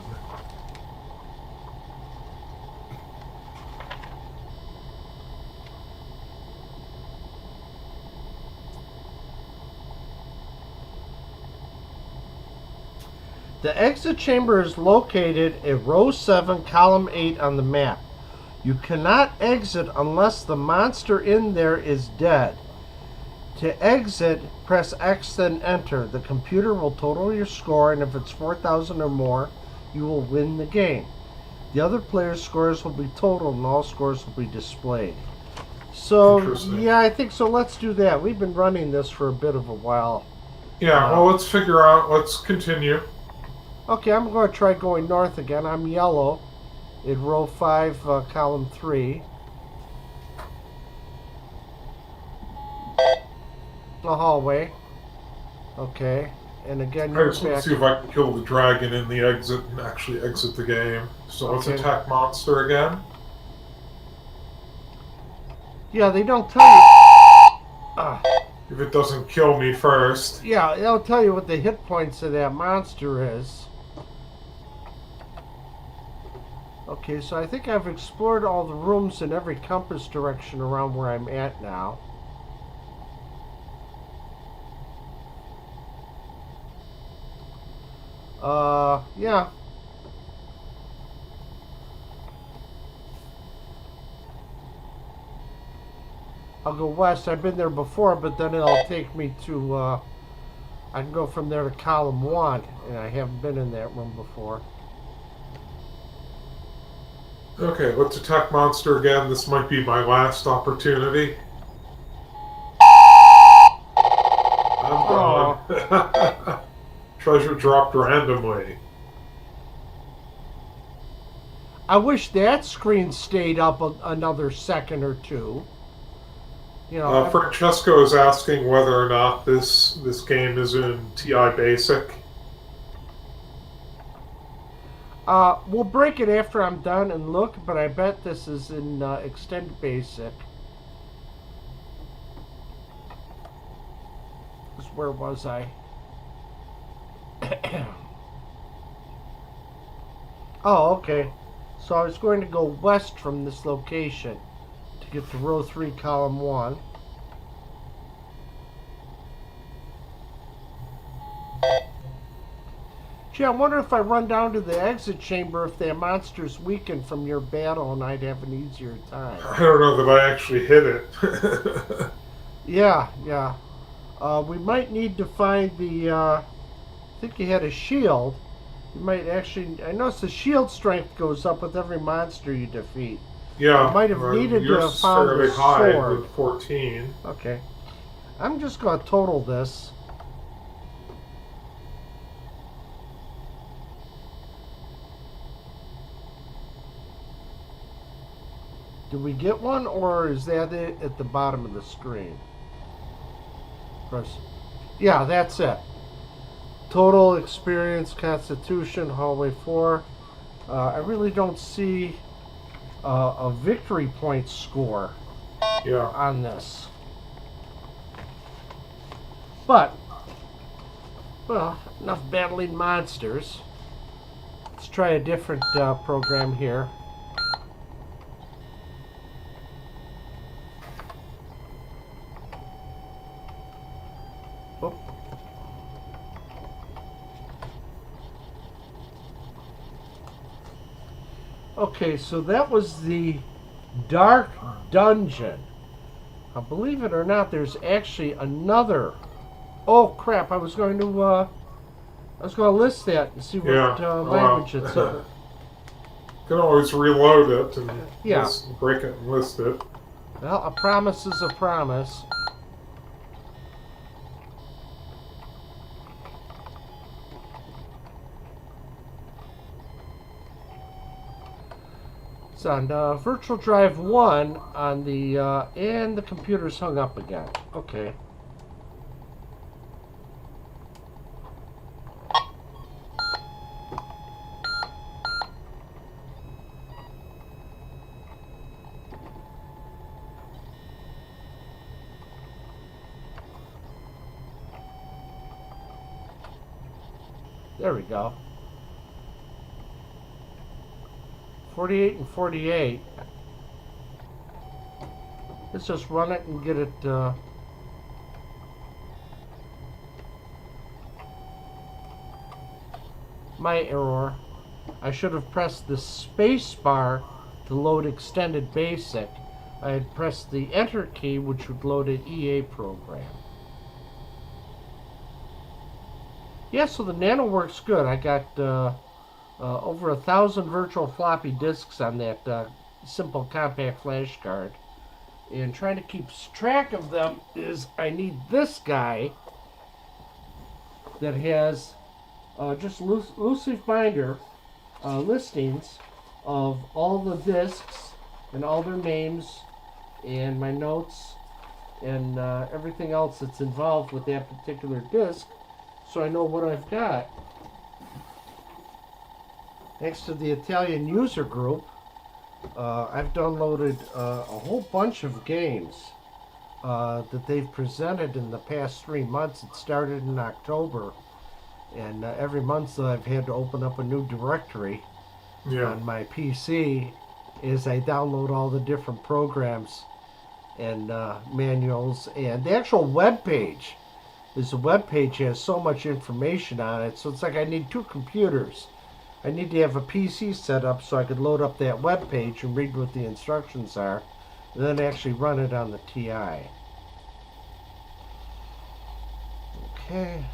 The exit chamber is located at row 7, column 8 on the map. You cannot exit unless the monster in there is dead. To exit, press X then enter. The computer will total your score, and if it's 4,000 or more, you will win the game. The other players' scores will be totaled and all scores will be displayed. So, yeah, I think so. Let's do that. We've been running this for a bit of a while. Yeah, well, let's figure out, let's continue. Okay, I'm going to try going north again. I'm yellow in row 5, column 3. The hallway. Okay, and again, I just want to see if I can kill the dragon in the exit and actually exit the game. So let's attack monster again. Yeah, they don't tell you. If it doesn't kill me first. Yeah, they'll tell you what the hit points of that monster is. Okay, so I think I've explored all the rooms in every compass direction around where I'm at now. Yeah. I'll go west. I've been there before, but then it'll take me to, I can go from there to column 1, and I haven't been in that room before. Okay, let's attack monster again. This might be my last opportunity. I'm gone. Treasure dropped randomly. I wish that screen stayed up another second or two. You know, Francesco is asking whether or not this game is in TI Basic. We'll break it after I'm done and look, but I bet this is in Extended Basic. Where was I? Oh, okay. So I was going to go west from this location to get to row 3, column 1. Gee, I wonder if I run down to the exit chamber if that monster's weakened from your battle and I'd have an easier time. I don't know that I actually hit it. Yeah. We might need to find the, I think he had a shield. You might actually, I notice the shield strength goes up with every monster you defeat. Yeah. You might have needed to have yours is found fairly the high sword. with 14. Okay. I'm just going to total this. Did we get one, or is that it at the bottom of the screen? Press. Yeah, that's it. Total experience, Constitution, Hallway 4. I really don't see a victory point score on this. But, well, enough battling monsters. Let's try a different program here. Oh. Okay, so that was the Dark Dungeon. Believe it or not, there's actually another. Oh crap! I was going to list that and see what language it's in. You can always reload it and Yeah. just break it and list it. Well, a promise is a promise. It's on Virtual Drive 1 on the, and the computer's hung up again. Okay. There we go. 48 and 48. Let's just run it and get it. My error. I should have pressed the space bar to load extended basic. I had pressed the enter key, which would load an EA program. Yeah, so the Nano works good. I got over 1,000 virtual floppy disks on that simple compact flash card. And trying to keep track of them is I need this guy that has just loosely binder listings of all the disks and all their names and my notes and everything else that's involved with that particular disk, so I know what I've got. Thanks to the Italian user group, I've downloaded a whole bunch of games that they've presented in the past 3 months. It started in October, and every month I've had to open up a new directory on my PC as I download all the different programs and manuals. And the actual web page has so much information on it, so it's like I need 2 computers. I need to have a PC set up so I could load up that web page and read what the instructions are, and then actually run it on the TI. Okay.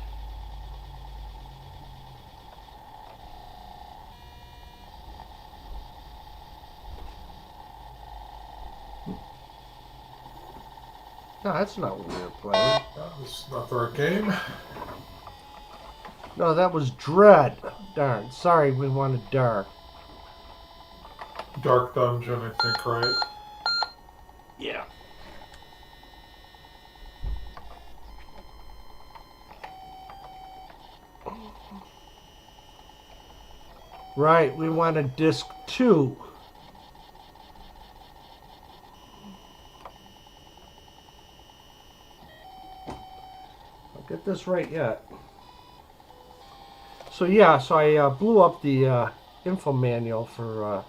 No, that's not what we were playing. That was not our game. No, that was Dread. Darn. Sorry, we wanted Dark. Dark Dungeon, I think, right? Yeah. Right, we wanted disc 2. I'll get this right yet. So yeah, so I blew up the info manual for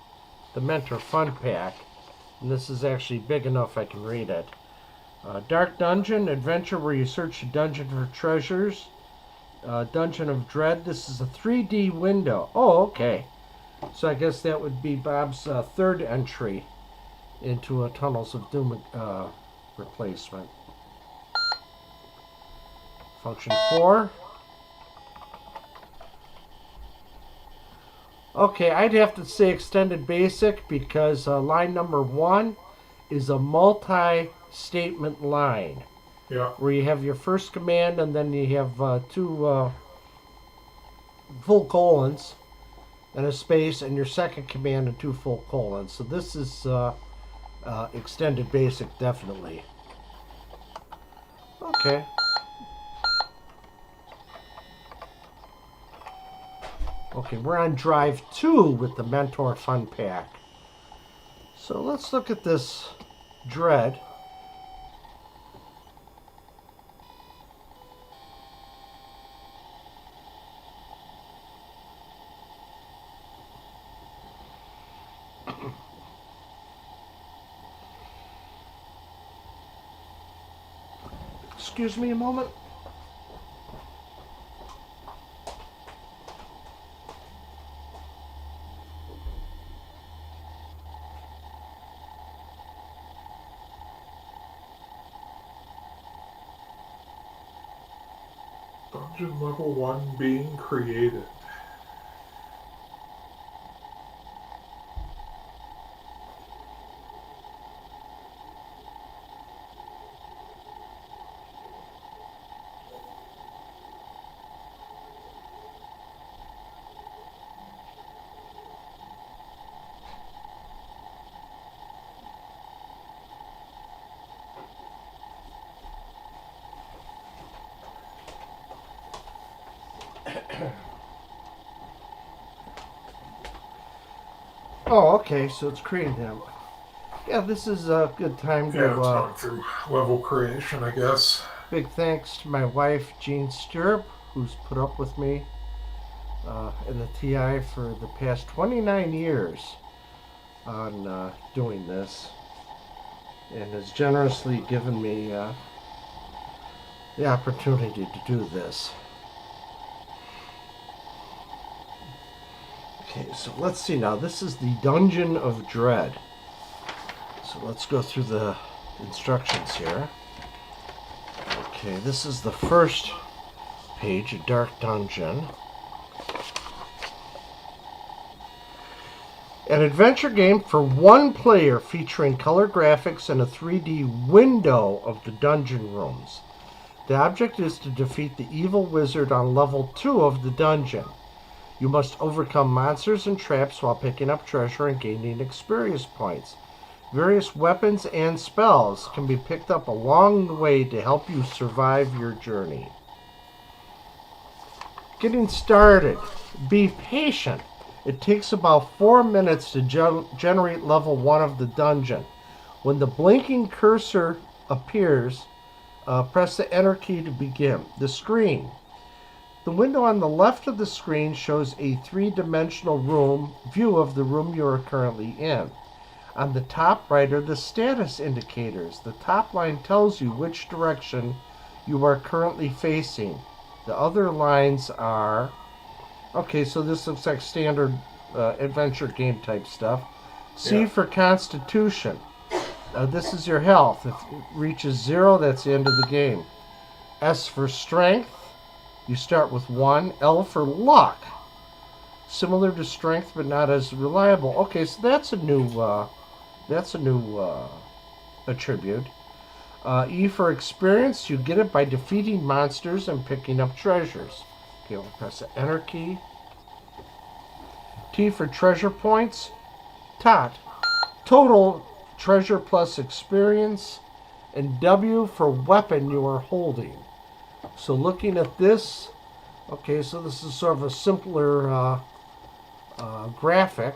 the Mentor Fun Pack. And this is actually big enough I can read it. Dark Dungeon, adventure where you search a dungeon for treasures. Dungeon of Dread, this is a 3D window. Oh, okay. So I guess that would be Bob's third entry into a Tunnels of Doom replacement. Function 4. Okay, I'd have to say extended basic because line number 1 is a multi-statement line. Yeah. Where you have your first command and then you have two full colons and a space, and your second command and two full colons. So this is extended basic, definitely. Okay. Okay, we're on drive 2 with the Mentor Fun Pack. So let's look at this Dread. Excuse me a moment. Dungeon level 1 being created. Oh, okay, so it's creating him. Yeah, this is a good time to... Yeah, it's going through level creation, I guess. Big thanks to my wife, Jean Stirrup, who's put up with me in the TI for the past 29 years on doing this, and has generously given me the opportunity to do this. Okay, so let's see now. This is the Dungeon of Dread. So let's go through the instructions here. Okay, this is the first page, a dark dungeon. An adventure game for one player featuring color graphics and a 3D window of the dungeon rooms. The object is to defeat the evil wizard on level 2 of the dungeon. You must overcome monsters and traps while picking up treasure and gaining experience points. Various weapons and spells can be picked up along the way to help you survive your journey. Getting started. Be patient. It takes about 4 minutes to generate level 1 of the dungeon. When the blinking cursor appears, press the Enter key to begin. The screen. The window on the left of the screen shows a three-dimensional view of the room you are currently in. On the top right are the status indicators. The top line tells you which direction you are currently facing. The other lines are... Okay, so this looks like standard adventure game type stuff. C for Constitution. This is your health. If it reaches 0, that's the end of the game. S for Strength. You start with 1. L for Luck. Similar to Strength, but not as reliable. Okay, so that's a new attribute. E for Experience. You get it by defeating monsters and picking up treasures. Okay, we'll press the Enter key. T for Treasure Points. Total treasure plus experience. And W for weapon you are holding. So looking at this, okay, so this is sort of a simpler graphic.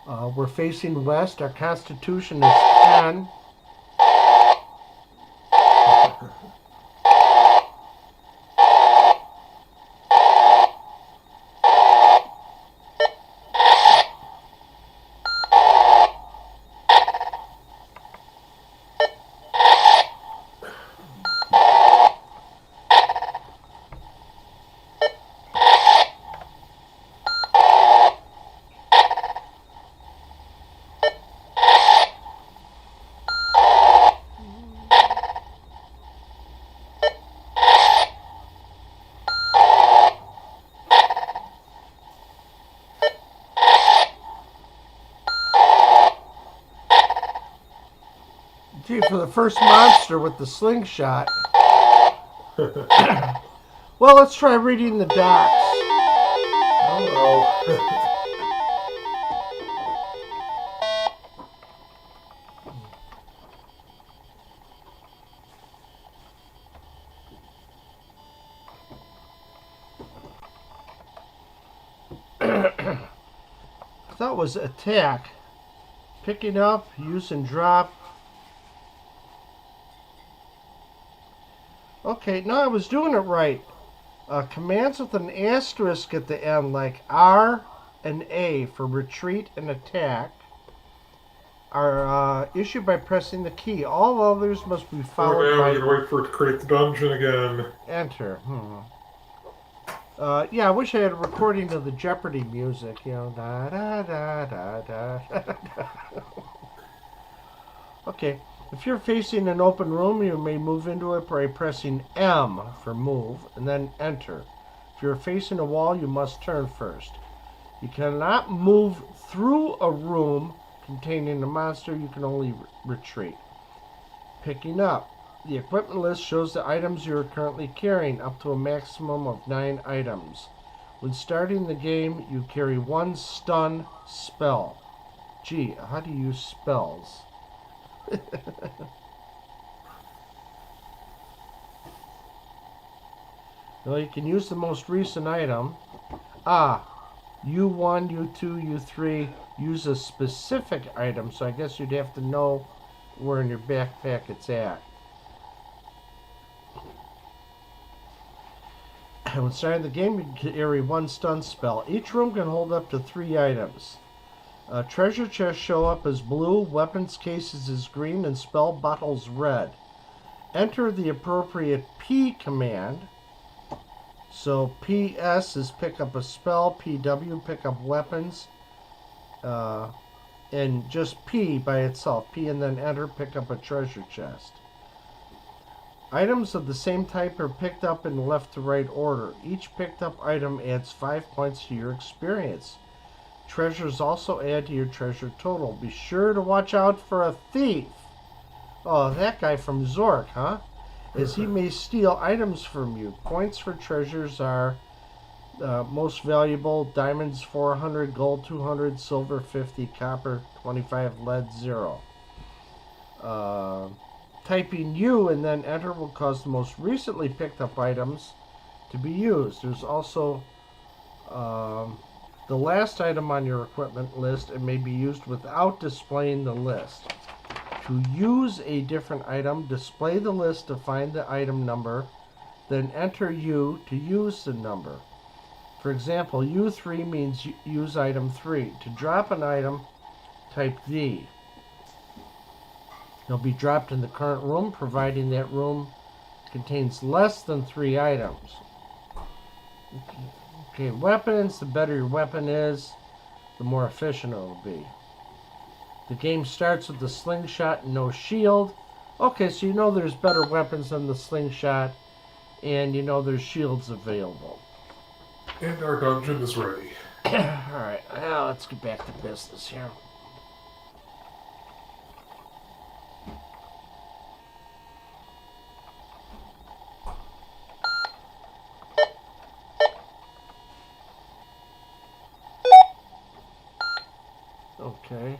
We're facing west. Our constitution is 10. Gee, for the first monster with the slingshot. Well, let's try reading the docs. Oh. That was attack. Picking up, use and drop. Okay, no, I was doing it right. Commands with an asterisk at the end, like R and A for retreat and attack, are issued by pressing the key. All others must be followed Oh, by man, we can wait for it to create the dungeon again. enter. Yeah, I wish I had a recording of the Jeopardy music. You know, da da da da da. Da. Okay, if you're facing an open room, you may move into it by pressing M for move and then enter. If you're facing a wall, you must turn first. You cannot move through a room containing a monster. You can only retreat. Picking up. The equipment list shows the items you are currently carrying, up to a maximum of 9 items. When starting the game, you carry 1 stun spell. Gee, how do you use spells? Well, you can use the most recent item. U1, U2, U3 use a specific item, so I guess you'd have to know where in your backpack it's at. When starting the game, you can carry 1 stun spell. Each room can hold up to 3 items. Treasure chests show up as blue, weapons cases as green, and spell bottles red. Enter the appropriate P command. So PS is pick up a spell, PW pick up weapons, and just P by itself. P and then enter, pick up a treasure chest. Items of the same type are picked up in left to right order. Each picked up item adds 5 points to your experience. Treasures also add to your treasure total. Be sure to watch out for a thief. Oh, that guy from Zork, huh? As he may steal items from you. Points for treasures are most valuable, diamonds 400, gold 200, silver 50, copper 25, lead 0. Typing U and then enter will cause the most recently picked up items to be used. There's also the last item on your equipment list. It may be used without displaying the list. To use a different item, display the list to find the item number, then enter U to use the number. For example, U3 means use item 3. To drop an item, type D. It'll be dropped in the current room, providing that room contains less than 3 items. Okay, weapons. The better your weapon is, the more efficient it will be. The game starts with the slingshot and no shield. Okay, so you know there's better weapons than the slingshot, and you know there's shields available. And our dungeon is ready. Alright, now let's get back to business here. Okay.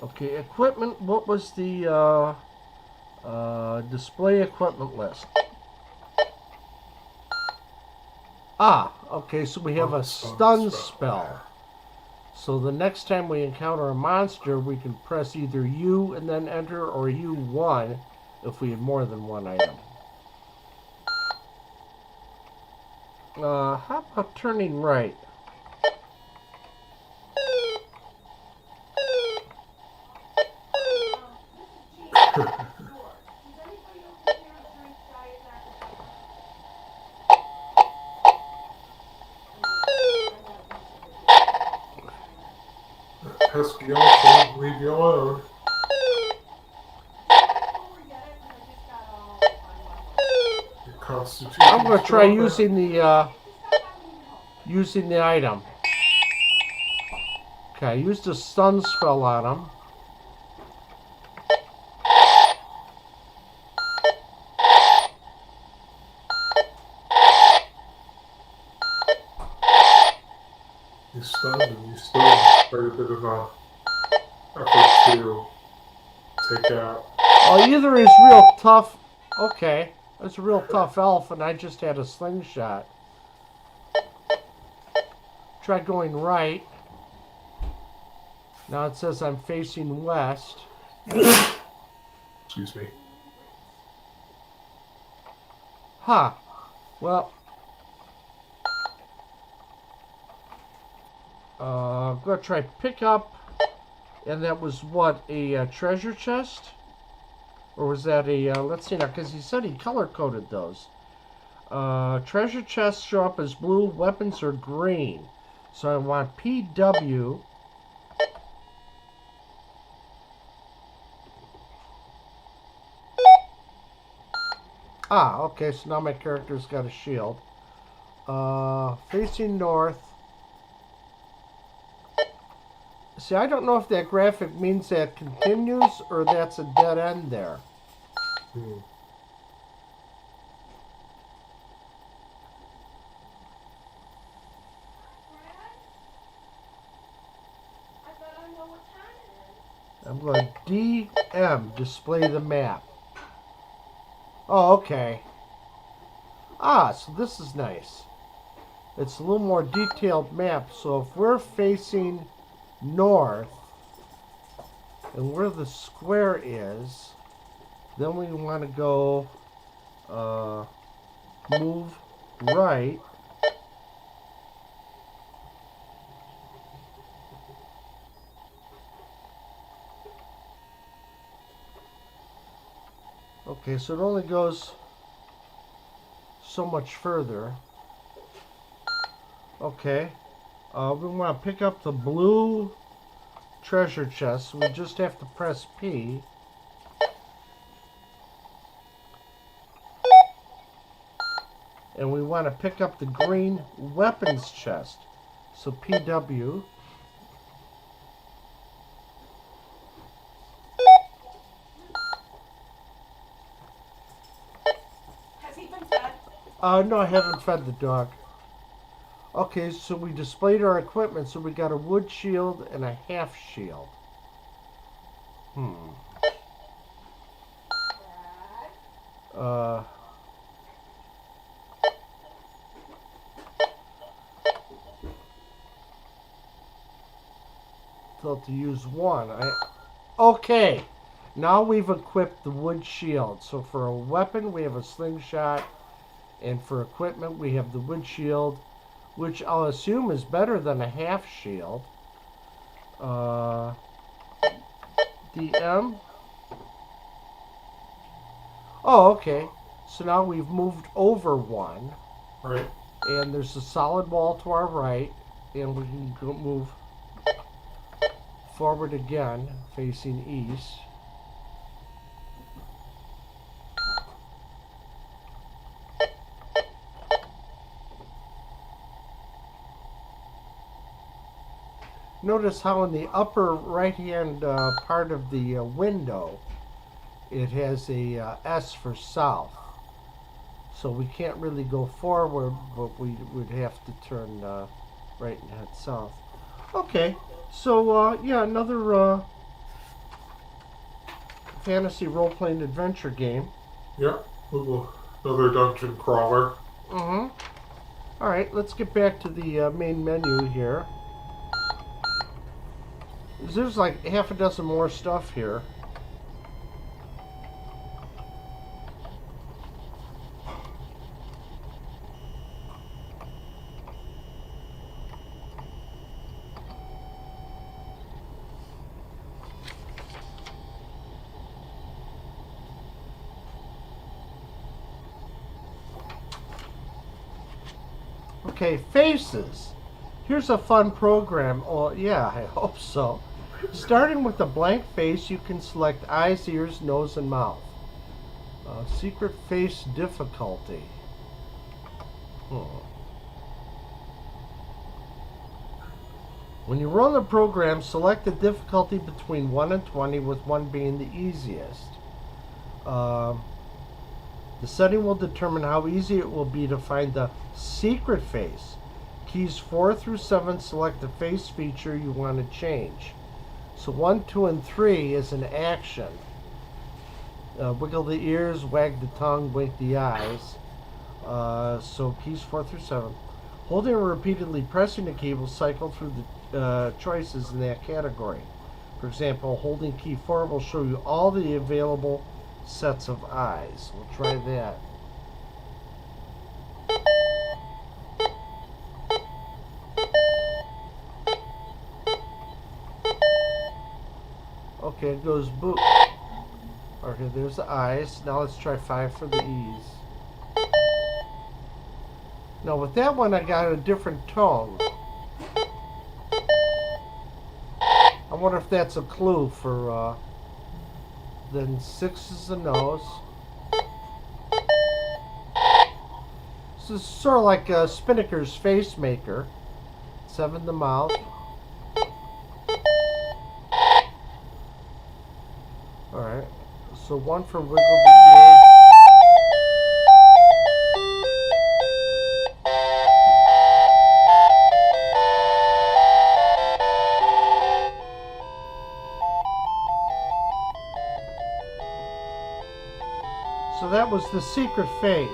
Okay, equipment. What was the display equipment list? Okay, so we have a stun spell. So the next time we encounter a monster, we can press either U and then enter, or U1 if we have more than 1 item. How about turning right? Pesky elf won't leave you alone. Your constitution. I'm going to try using the item. Okay, I used a stun spell on him. You stunned and you still have quite a bit of effort to take out. Oh, either he's real tough. Okay, that's a real tough elf, and I just had a slingshot. Try going right. Now it says I'm facing west. Excuse me. Huh. Well, I'm going to try pick up, and that was what, a treasure chest? Or was that a, let's see now, because he said he color-coded those. Treasure chests show up as blue, weapons are green. So I want PW. Ah, okay, so now my character's got a shield. Facing north. See, I don't know if that graphic means that continues or that's a dead end there. I'm going to DM, display the map. Oh, okay. Ah, so this is nice. It's a little more detailed map. So if we're facing north, and where the square is, then we want to go move right. Okay, so it only goes so much further. Okay, we want to pick up the blue treasure chest, so we just have to press P. And we want to pick up the green weapons chest, so PW. Has he been fed? No, I haven't fed the dog. Okay, so we displayed our equipment, so we got a wood shield and a half shield. So to use one, okay. Now we've equipped the wood shield. So for a weapon, we have a slingshot, and for equipment, we have the wood shield, which I'll assume is better than a half shield. DM. Oh, okay. So now we've moved over one. Right. And there's a solid wall to our right, and we can go move forward again, facing east. Notice how in the upper right-hand part of the window, it has a S for south. So we can't really go forward, but we would have to turn right and head south. Okay, so yeah, another fantasy role-playing adventure game. Yeah, another dungeon crawler. Alright, let's get back to the main menu here. There's like half a dozen more stuff here. Okay, faces. Here's a fun program. Oh, yeah, I hope so. Starting with a blank face, you can select eyes, ears, nose, and mouth. Secret face difficulty. When you run the program, select the difficulty between 1 and 20, with 1 being the easiest. The setting will determine how easy it will be to find the secret face. Keys 4 through 7 select the face feature you want to change. So 1, 2, and 3 is an action. Wiggle the ears, wag the tongue, wink the eyes. So keys 4 through 7. Holding and repeatedly pressing the key will cycle through the choices in that category. For example, holding key 4 will show you all the available sets of eyes. We'll try that. Okay, it goes boop. Okay, there's the eyes. Now let's try 5 for the E's. Now with that one, I got a different tone. I wonder if that's a clue for, then 6 is the nose. This is sort of like Spinnaker's face maker. 7 the mouth. Alright, so 1 for wiggle the ears. So that was the secret face.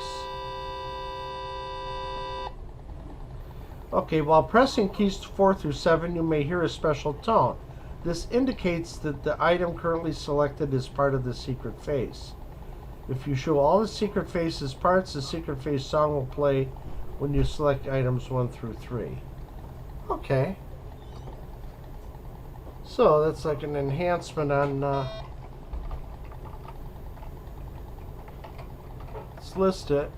Okay, while pressing keys 4 through 7, you may hear a special tone. This indicates that the item currently selected is part of the secret face. If you show all the secret face's parts, the secret face song will play when you select items 1 through 3. Okay. So that's like an enhancement on... let's list it.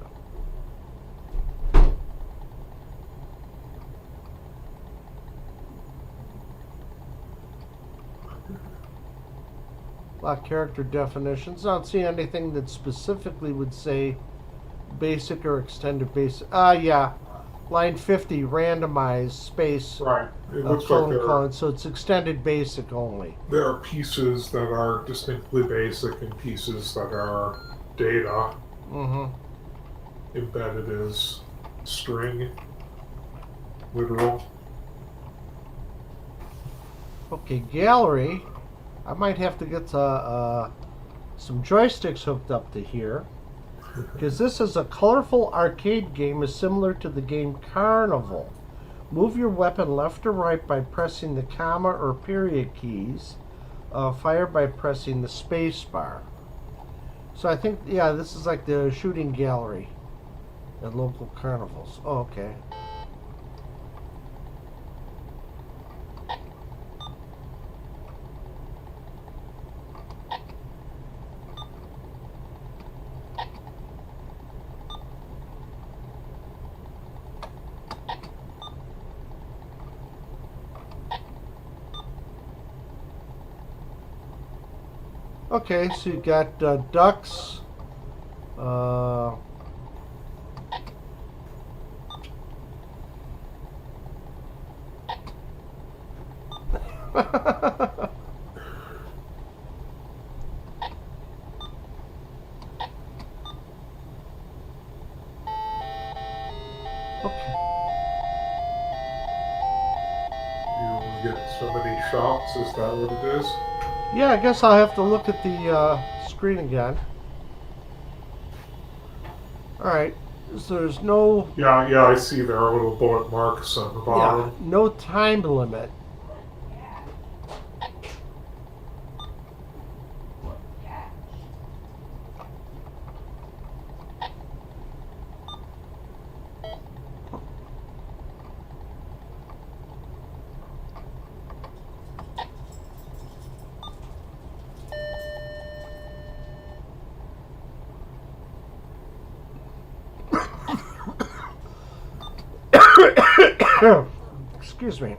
Lock character definitions. I don't see anything that specifically would say basic or extended basic. Yeah. Line 50, randomized space. Right. It looks like colon. So it's extended basic only. there are pieces that are distinctly basic and pieces that are data embedded as string, literal. Okay, gallery. I might have to get some joysticks hooked up to here, because this is a colorful arcade game is similar to the game Carnival. Move your weapon left or right by pressing the comma or period keys. Fire by pressing the space bar. So I think, yeah, this is like the shooting gallery at local carnivals. Oh, okay. Okay, so you got ducks. Okay. You get so many shots, is that what it is? Yeah, I guess I'll have to look at the screen again. Alright, so there's no... Yeah, I see there are little bullet marks on the bottom. Yeah, no time limit. Excuse me.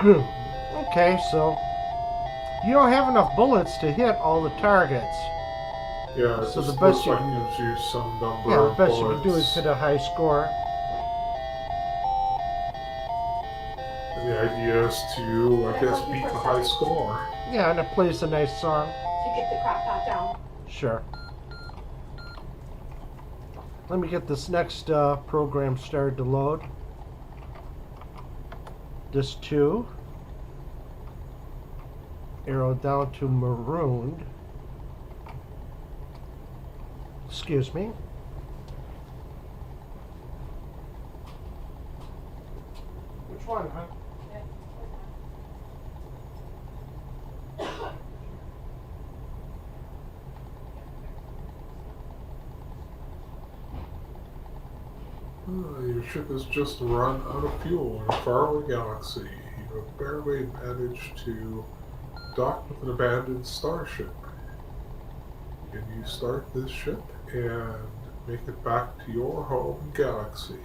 Okay, so you don't have enough bullets to hit all the targets. Yeah, it So the just best looks you like can- it gives you some number Yeah, the of best you can do is bullets. hit a high score. And the idea is to, I guess, beat the high score. Yeah, and it plays a nice song. To get the crock pot down. Sure. Let me get this next program started to load. This 2. Arrow down to marooned. Excuse me. Which one, huh? Your ship has just run out of fuel in a faraway galaxy. You have barely managed to dock with an abandoned starship. Can you start this ship and make it back to your home galaxy?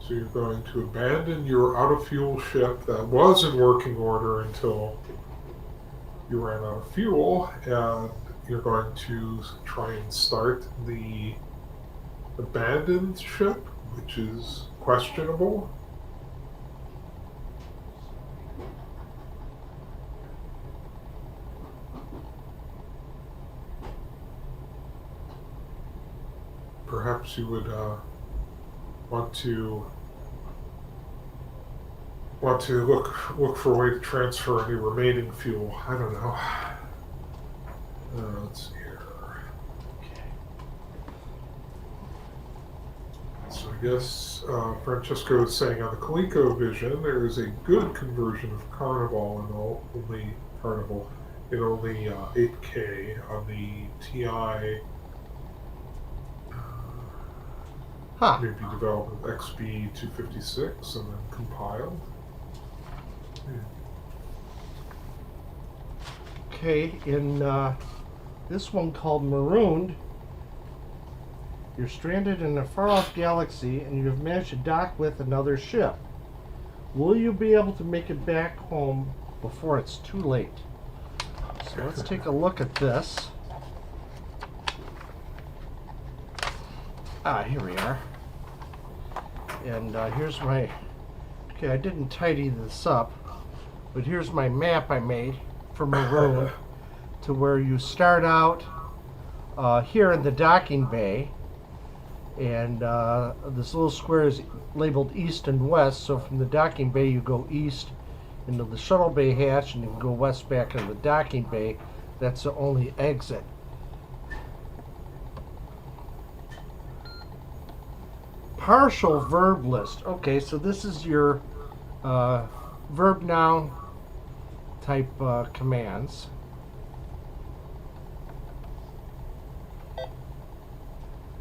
So you're going to abandon your out-of-fuel ship that was in working order until you ran out of fuel, and you're going to try and start the abandoned ship, which is questionable. Perhaps you would want to look for a way to transfer any remaining fuel. I don't know. Let's see here. So I guess Francesco is saying on the ColecoVision there is a good conversion of Carnival in only 8K on the TI. Maybe developed with XB256 and then compiled. Okay, in this one called Marooned, you're stranded in a far-off galaxy and you have managed to dock with another ship. Will you be able to make it back home before it's too late? So let's take a look at this. Here we are. And here's my... Okay, I didn't tidy this up, but here's my map I made for Maroon to where you start out here in the docking bay, and this little square is labeled east and west, so from the docking bay you go east into the shuttle bay hatch and you can go west back into the docking bay. That's the only exit. Partial verb list. Okay, so this is your verb noun type commands.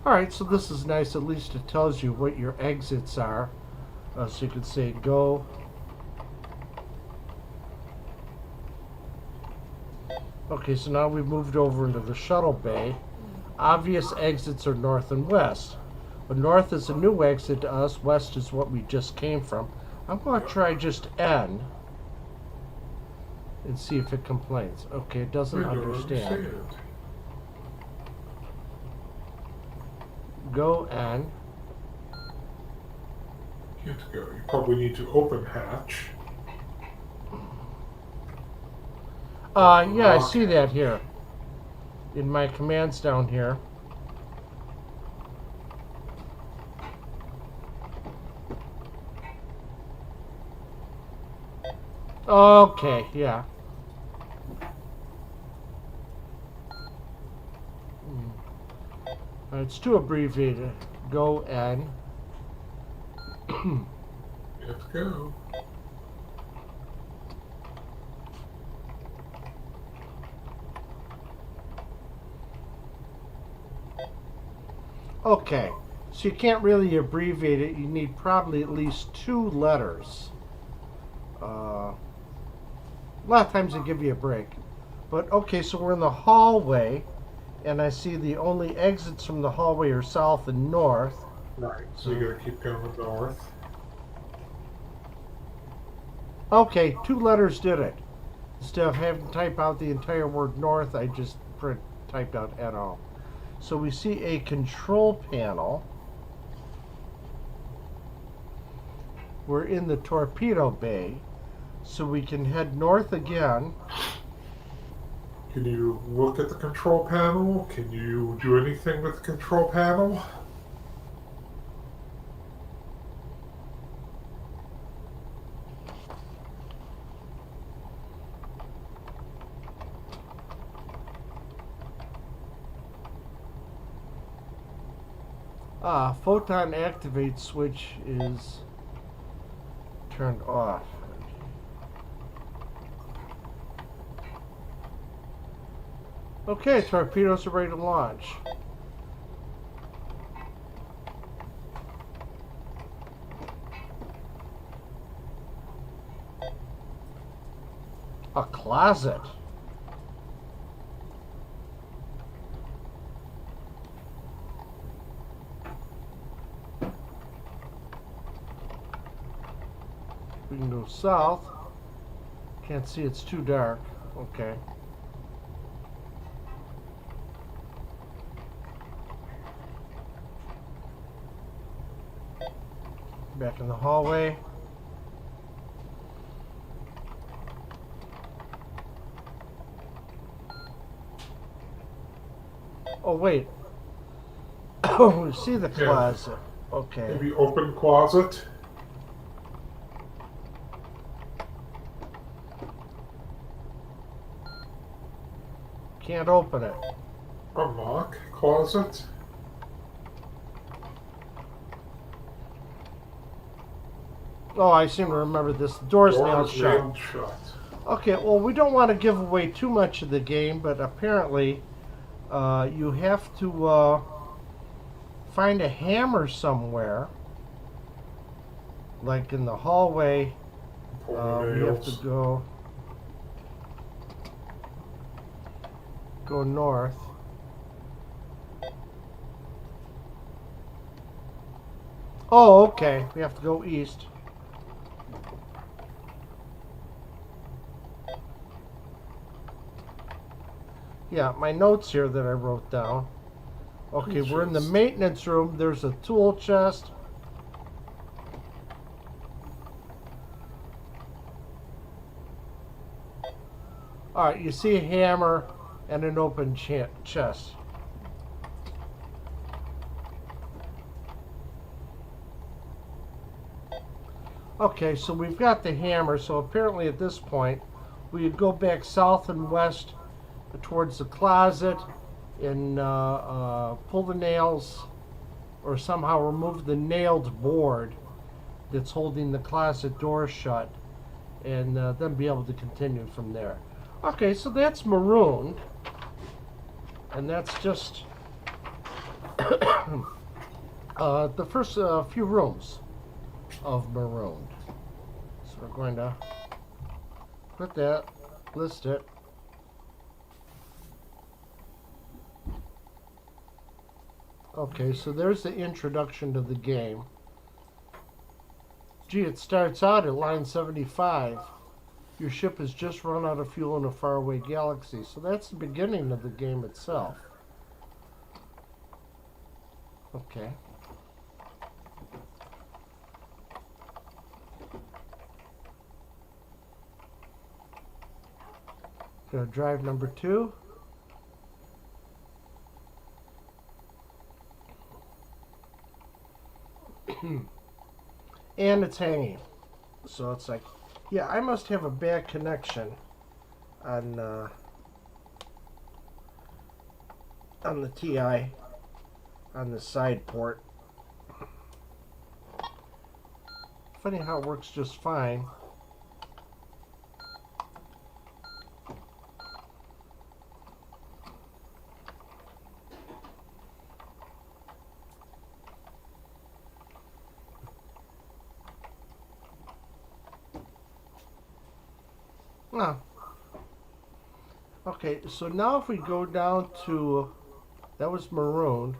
Alright, so this is nice. At least it tells you what your exits are. So you could say go. Okay, so now we've moved over into the shuttle bay. Obvious exits are north and west. But north is a new exit to us, west is what we just came from. I'm going to try just N and see if it complains. Okay, it doesn't understand. Go N. Can't go. You probably need to open hatch. Yeah, I see that here. In my commands down here. Okay, yeah. It's too abbreviated. Go N. Let's go. Okay, so you can't really abbreviate it. You need probably at least 2 letters. A lot of times they give you a break. But okay, so we're in the hallway, and I see the only exits from the hallway are south and north. Right, so you gotta keep going north. Okay, 2 letters did it. Instead of having to type out the entire word north, I just typed out NO. So we see a control panel. We're in the torpedo bay, so we can head north again. Can you look at the control panel? Can you do anything with the control panel? Photon activate switch is turned off. Okay, torpedoes are ready to launch. A closet. We can go south. Can't see, it's too dark. Okay. Back in the hallway. Oh, wait. Oh, we see the closet. Okay. Maybe open closet? Can't open it. Unlock closet? Oh, I seem to remember this. The door's nailed shut. Nailed shut. Okay, well, we don't want to give away too much of the game, but apparently you have to find a hammer somewhere. Like in the hallway, Pull we the have to nails. go north. Oh, okay. We have to go east. Yeah, my notes here that I wrote down. Okay, we're in the maintenance room. There's a tool chest. Alright, you see a hammer and an open chest. Okay, so we've got the hammer, so apparently at this point we would go back south and west towards the closet and pull the nails or somehow remove the nailed board that's holding the closet door shut, and then be able to continue from there. Okay, so that's marooned, and that's just the first few rooms of marooned. So we're going to put that, list it. Okay, so there's the introduction to the game. Gee, it starts out at line 75. Your ship has just run out of fuel in a faraway galaxy. So that's the beginning of the game itself. Okay. Go to drive number 2. And it's hanging. So it's like, yeah, I must have a bad connection on the TI on the side port. Funny how it works just fine. Ah. Okay, so now if we go down to, that was marooned.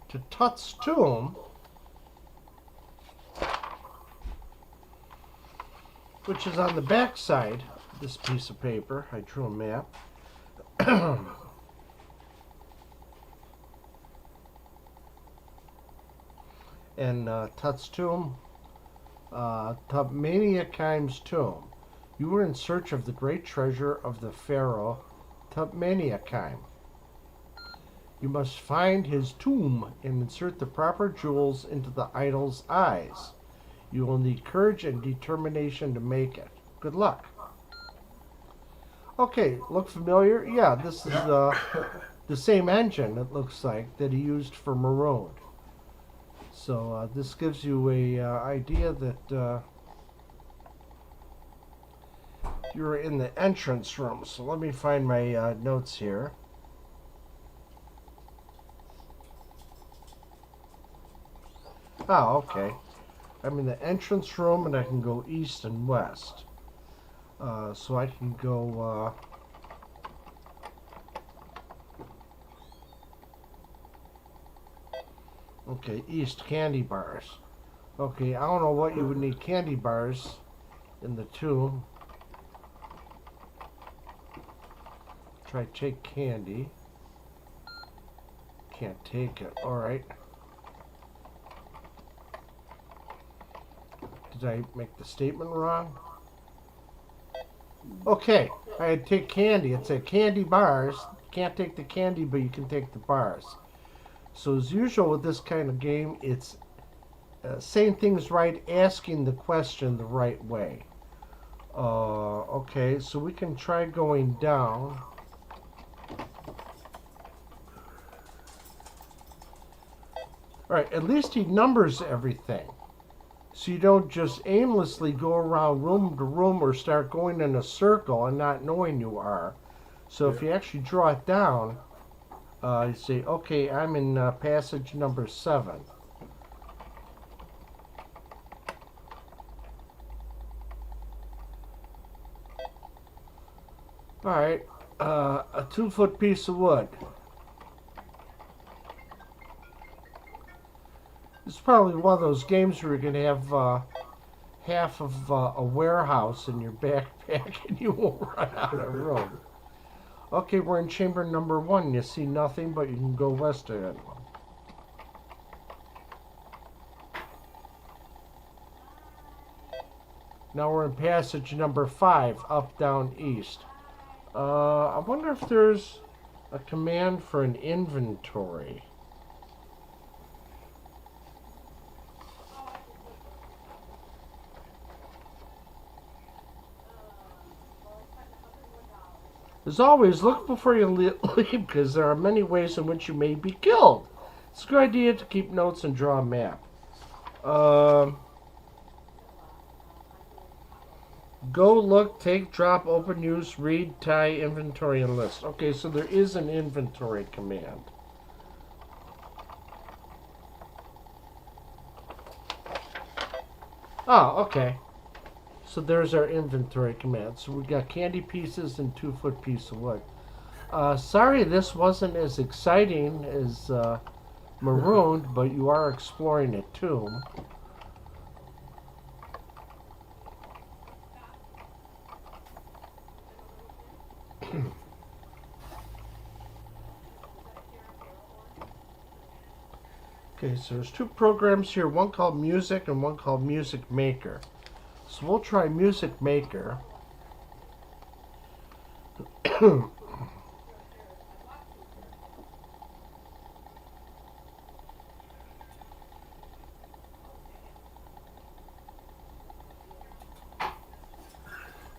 To Tut's tomb. which is on the back side of this piece of paper. I drew a map. And Tut's tomb, Tupmaniakim's tomb. You were in search of the great treasure of the pharaoh Tupmaniakim. You must find his tomb and insert the proper jewels into the idol's eyes. You will need courage and determination to make it. Good luck. Okay, look familiar? Yeah, this is the same engine, it looks like, that he used for Marooned. So this gives you a idea that you're in the entrance room. So let me find my notes here. Oh, okay. I'm in the entrance room and I can go east and west. So I can go... okay, east, candy bars. Okay, I don't know what you would need candy bars in the tomb. Try take candy. Can't take it. Alright. Did I make the statement wrong? Okay, I had take candy. It said candy bars. Can't take the candy, but you can take the bars. So as usual with this kind of game, it's saying things right, asking the question the right way. Okay, so we can try going down. Alright, at least he numbers everything. So you don't just aimlessly go around room to room or start going in a circle and not knowing you are. So if you actually draw it down, you say, okay, I'm in passage number 7. Alright, a 2-foot piece of wood. It's probably one of those games where you're going to have half of a warehouse in your backpack and you won't run out of room. Okay, we're in chamber number 1. You see nothing, but you can go west of it. Now we're in passage number 5, up, down, east. I wonder if there's a command for an inventory. As always, look before you leave because there are many ways in which you may be killed. It's a good idea to keep notes and draw a map. Go, look, take, drop, open, use, read, tie, inventory, and list. Okay, so there is an inventory command. Oh, okay. So there's our inventory command. So we got candy pieces and 2-foot piece of wood. Sorry this wasn't as exciting as Marooned, but you are exploring a tomb. Okay, so there's 2 programs here, one called Music and one called Music Maker. So we'll try Music Maker.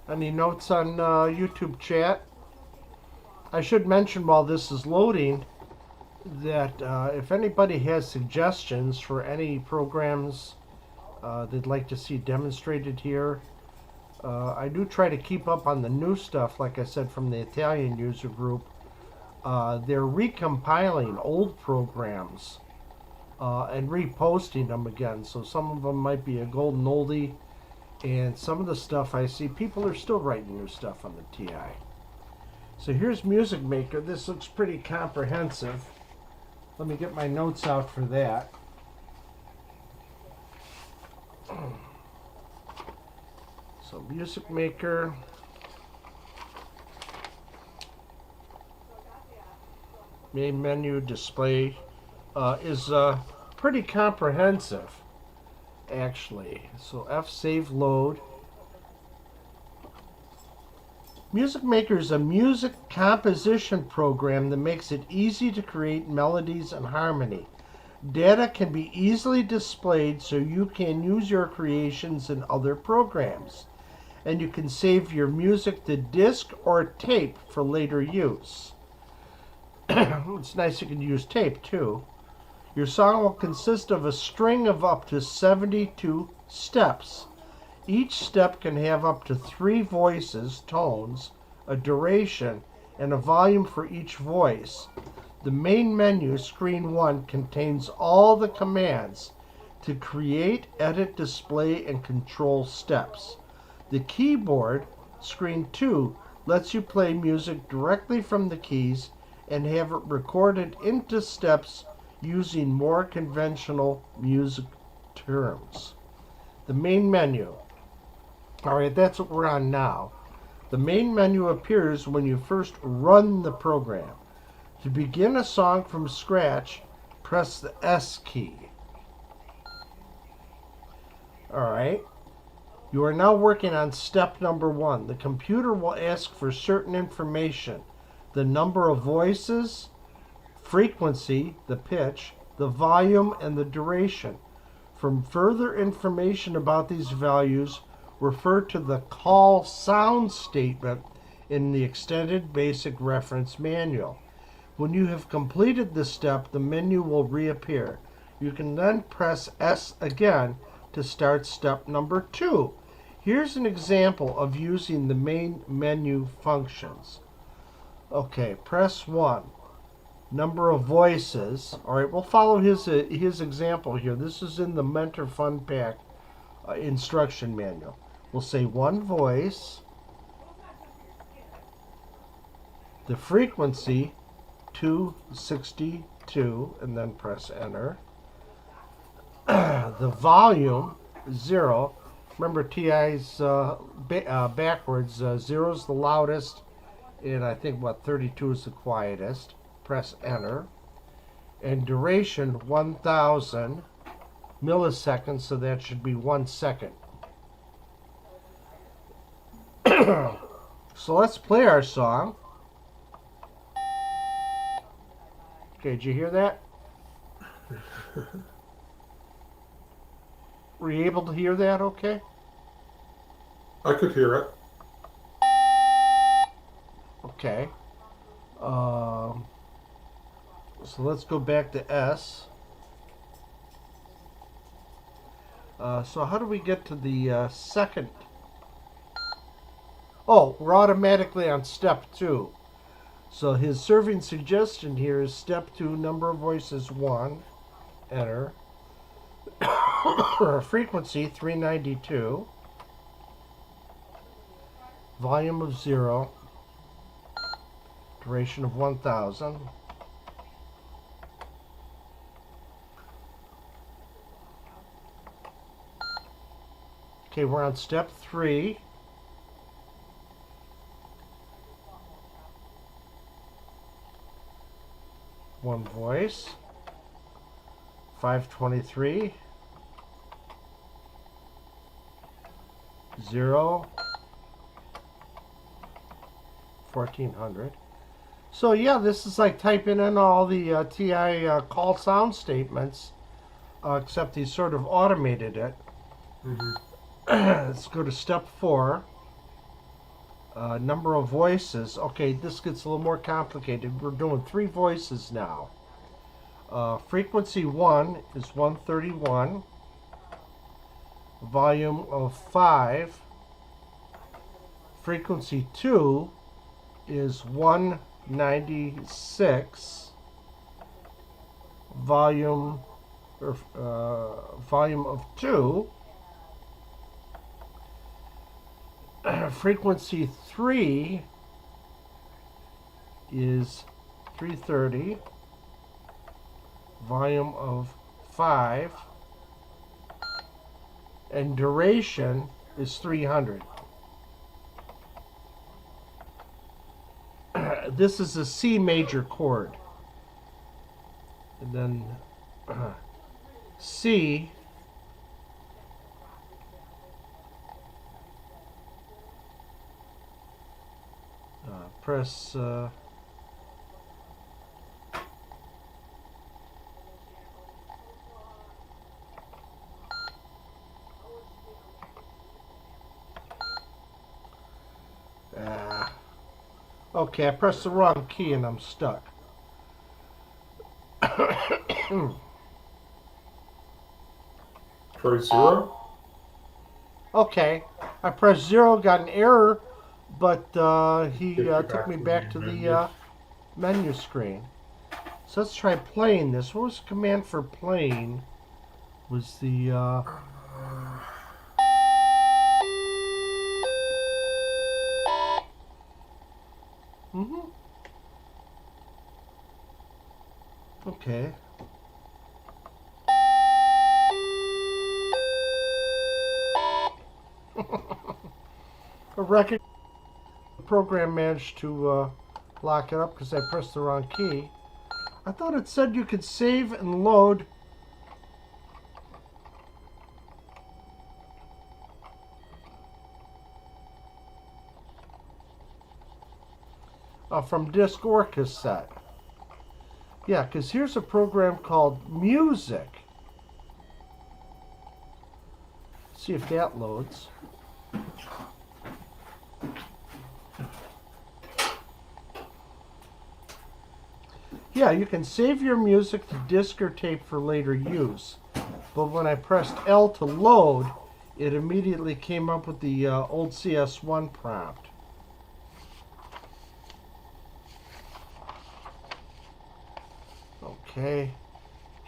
Any notes on YouTube chat? I should mention while this is loading that if anybody has suggestions for any programs they'd like to see demonstrated here, I do try to keep up on the new stuff, like I said, from the Italian user group. They're recompiling old programs and reposting them again, so some of them might be a golden oldie, and some of the stuff I see, people are still writing new stuff on the TI. So here's Music Maker. This looks pretty comprehensive. Let me get my notes out for that. So Music Maker. Main menu display is pretty comprehensive, actually. So F save load. Music Maker is a music composition program that makes it easy to create melodies and harmony. Data can be easily displayed so you can use your creations in other programs. And you can save your music to disk or tape for later use. It's nice you can use tape too. Your song will consist of a string of up to 72 steps. Each step can have up to 3 voices, tones, a duration, and a volume for each voice. The main menu, screen 1, contains all the commands to create, edit, display, and control steps. The keyboard, screen 2, lets you play music directly from the keys and have it recorded into steps using more conventional music terms. The main menu. Alright, that's what we're on now. The main menu appears when you first run the program. To begin a song from scratch, press the S key. Alright. You are now working on step number 1. The computer will ask for certain information. The number of voices, frequency, the pitch, the volume, and the duration. For further information about these values, refer to the call sound statement in the Extended Basic Reference Manual. When you have completed this step, the menu will reappear. You can then press S again to start step number 2. Here's an example of using the main menu functions. Okay, press 1. Number of voices. Alright, we'll follow his example here. This is in the Mentor Fun Pack instruction manual. We'll say 1 voice. The frequency, 262, and then press enter. The volume, 0. Remember TI's backwards. 0 is the loudest, and I think 32 is the quietest. Press enter. And duration, 1000 milliseconds, so that should be 1 second. So let's play our song. Okay, did you hear that? Were you able to hear that okay? I could hear it. Okay. So let's go back to S. So how do we get to the second? Oh, we're automatically on step 2. So his serving suggestion here is step 2, number of voices 1, enter. Frequency 392. Volume of 0. Duration of 1000. Okay, we're on step 3. One voice. 523. 0. 1400. So yeah, this is like typing in all the TI call sound statements, except he sort of automated it. Let's go to step 4. Number of voices. Okay, this gets a little more complicated. We're doing 3 voices now. Frequency 1 is 131. Volume of 5. Frequency 2 is 196. Volume of 2. Frequency 3 is 330. Volume of 5. And duration is 300. this is a C major chord. And then C, press okay, I pressed the wrong key and I'm stuck. Try 0. Okay, I pressed 0, got an error, but he Get you took back me to the back to menu. the menu screen. So let's try playing this. What was the command for playing? Was the okay. A record. The program managed to lock it up because I pressed the wrong key. I thought it said you could save and load. From disc or cassette. Yeah, because here's a program called Music. See if that loads. Yeah, you can save your music to disc or tape for later use. But when I pressed L to load, it immediately came up with the old CS1 prompt. Okay.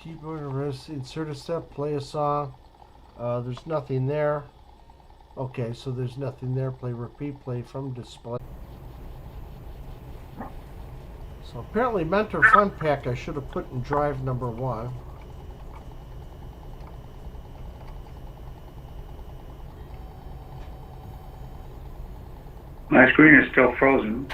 Keyboard arrest, insert a step, play a song. There's nothing there. Okay, so there's nothing there. Play, repeat, play from display. So apparently Mentor Fun Pack I should have put in drive number 1. My screen is still frozen.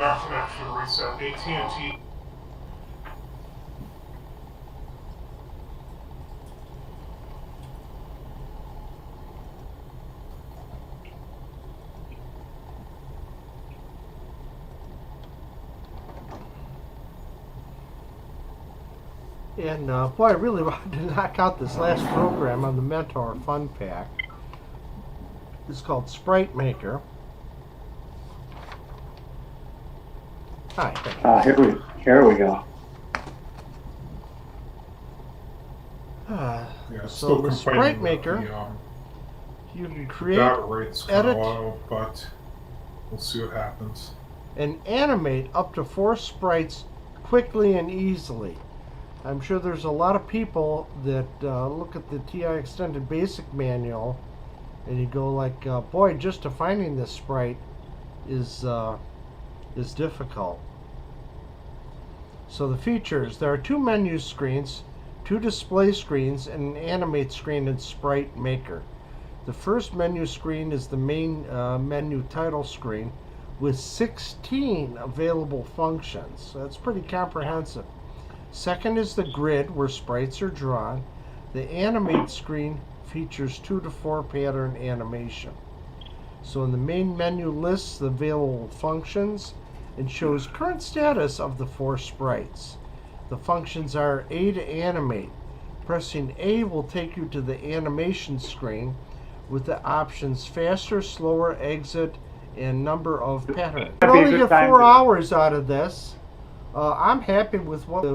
Connection reset. AT&T. And boy, I really wanted to knock out this last program on the Mentor Fun Pack. It's called Sprite Maker. Hi. Here we go. Yeah, So still with complaining Sprite about Maker, the, you can create, data rate's kind edit, of low, but we'll see what happens. and animate up to 4 sprites quickly and easily. I'm sure there's a lot of people that look at the TI Extended Basic Manual and you go like, boy, just defining this sprite is difficult. So the features, there are 2 menu screens, 2 display screens, and an animate screen in Sprite Maker. The first menu screen is the main menu title screen with 16 available functions. So that's pretty comprehensive. Second is the grid where sprites are drawn. The animate screen features 2 to 4 pattern animation. So in the main menu lists the available functions and shows current status of the 4 sprites. The functions are A to animate. Pressing A will take you to the animation screen with the options faster, slower, exit, and number of patterns. You can only get 4 hours out of this. I'm happy with what the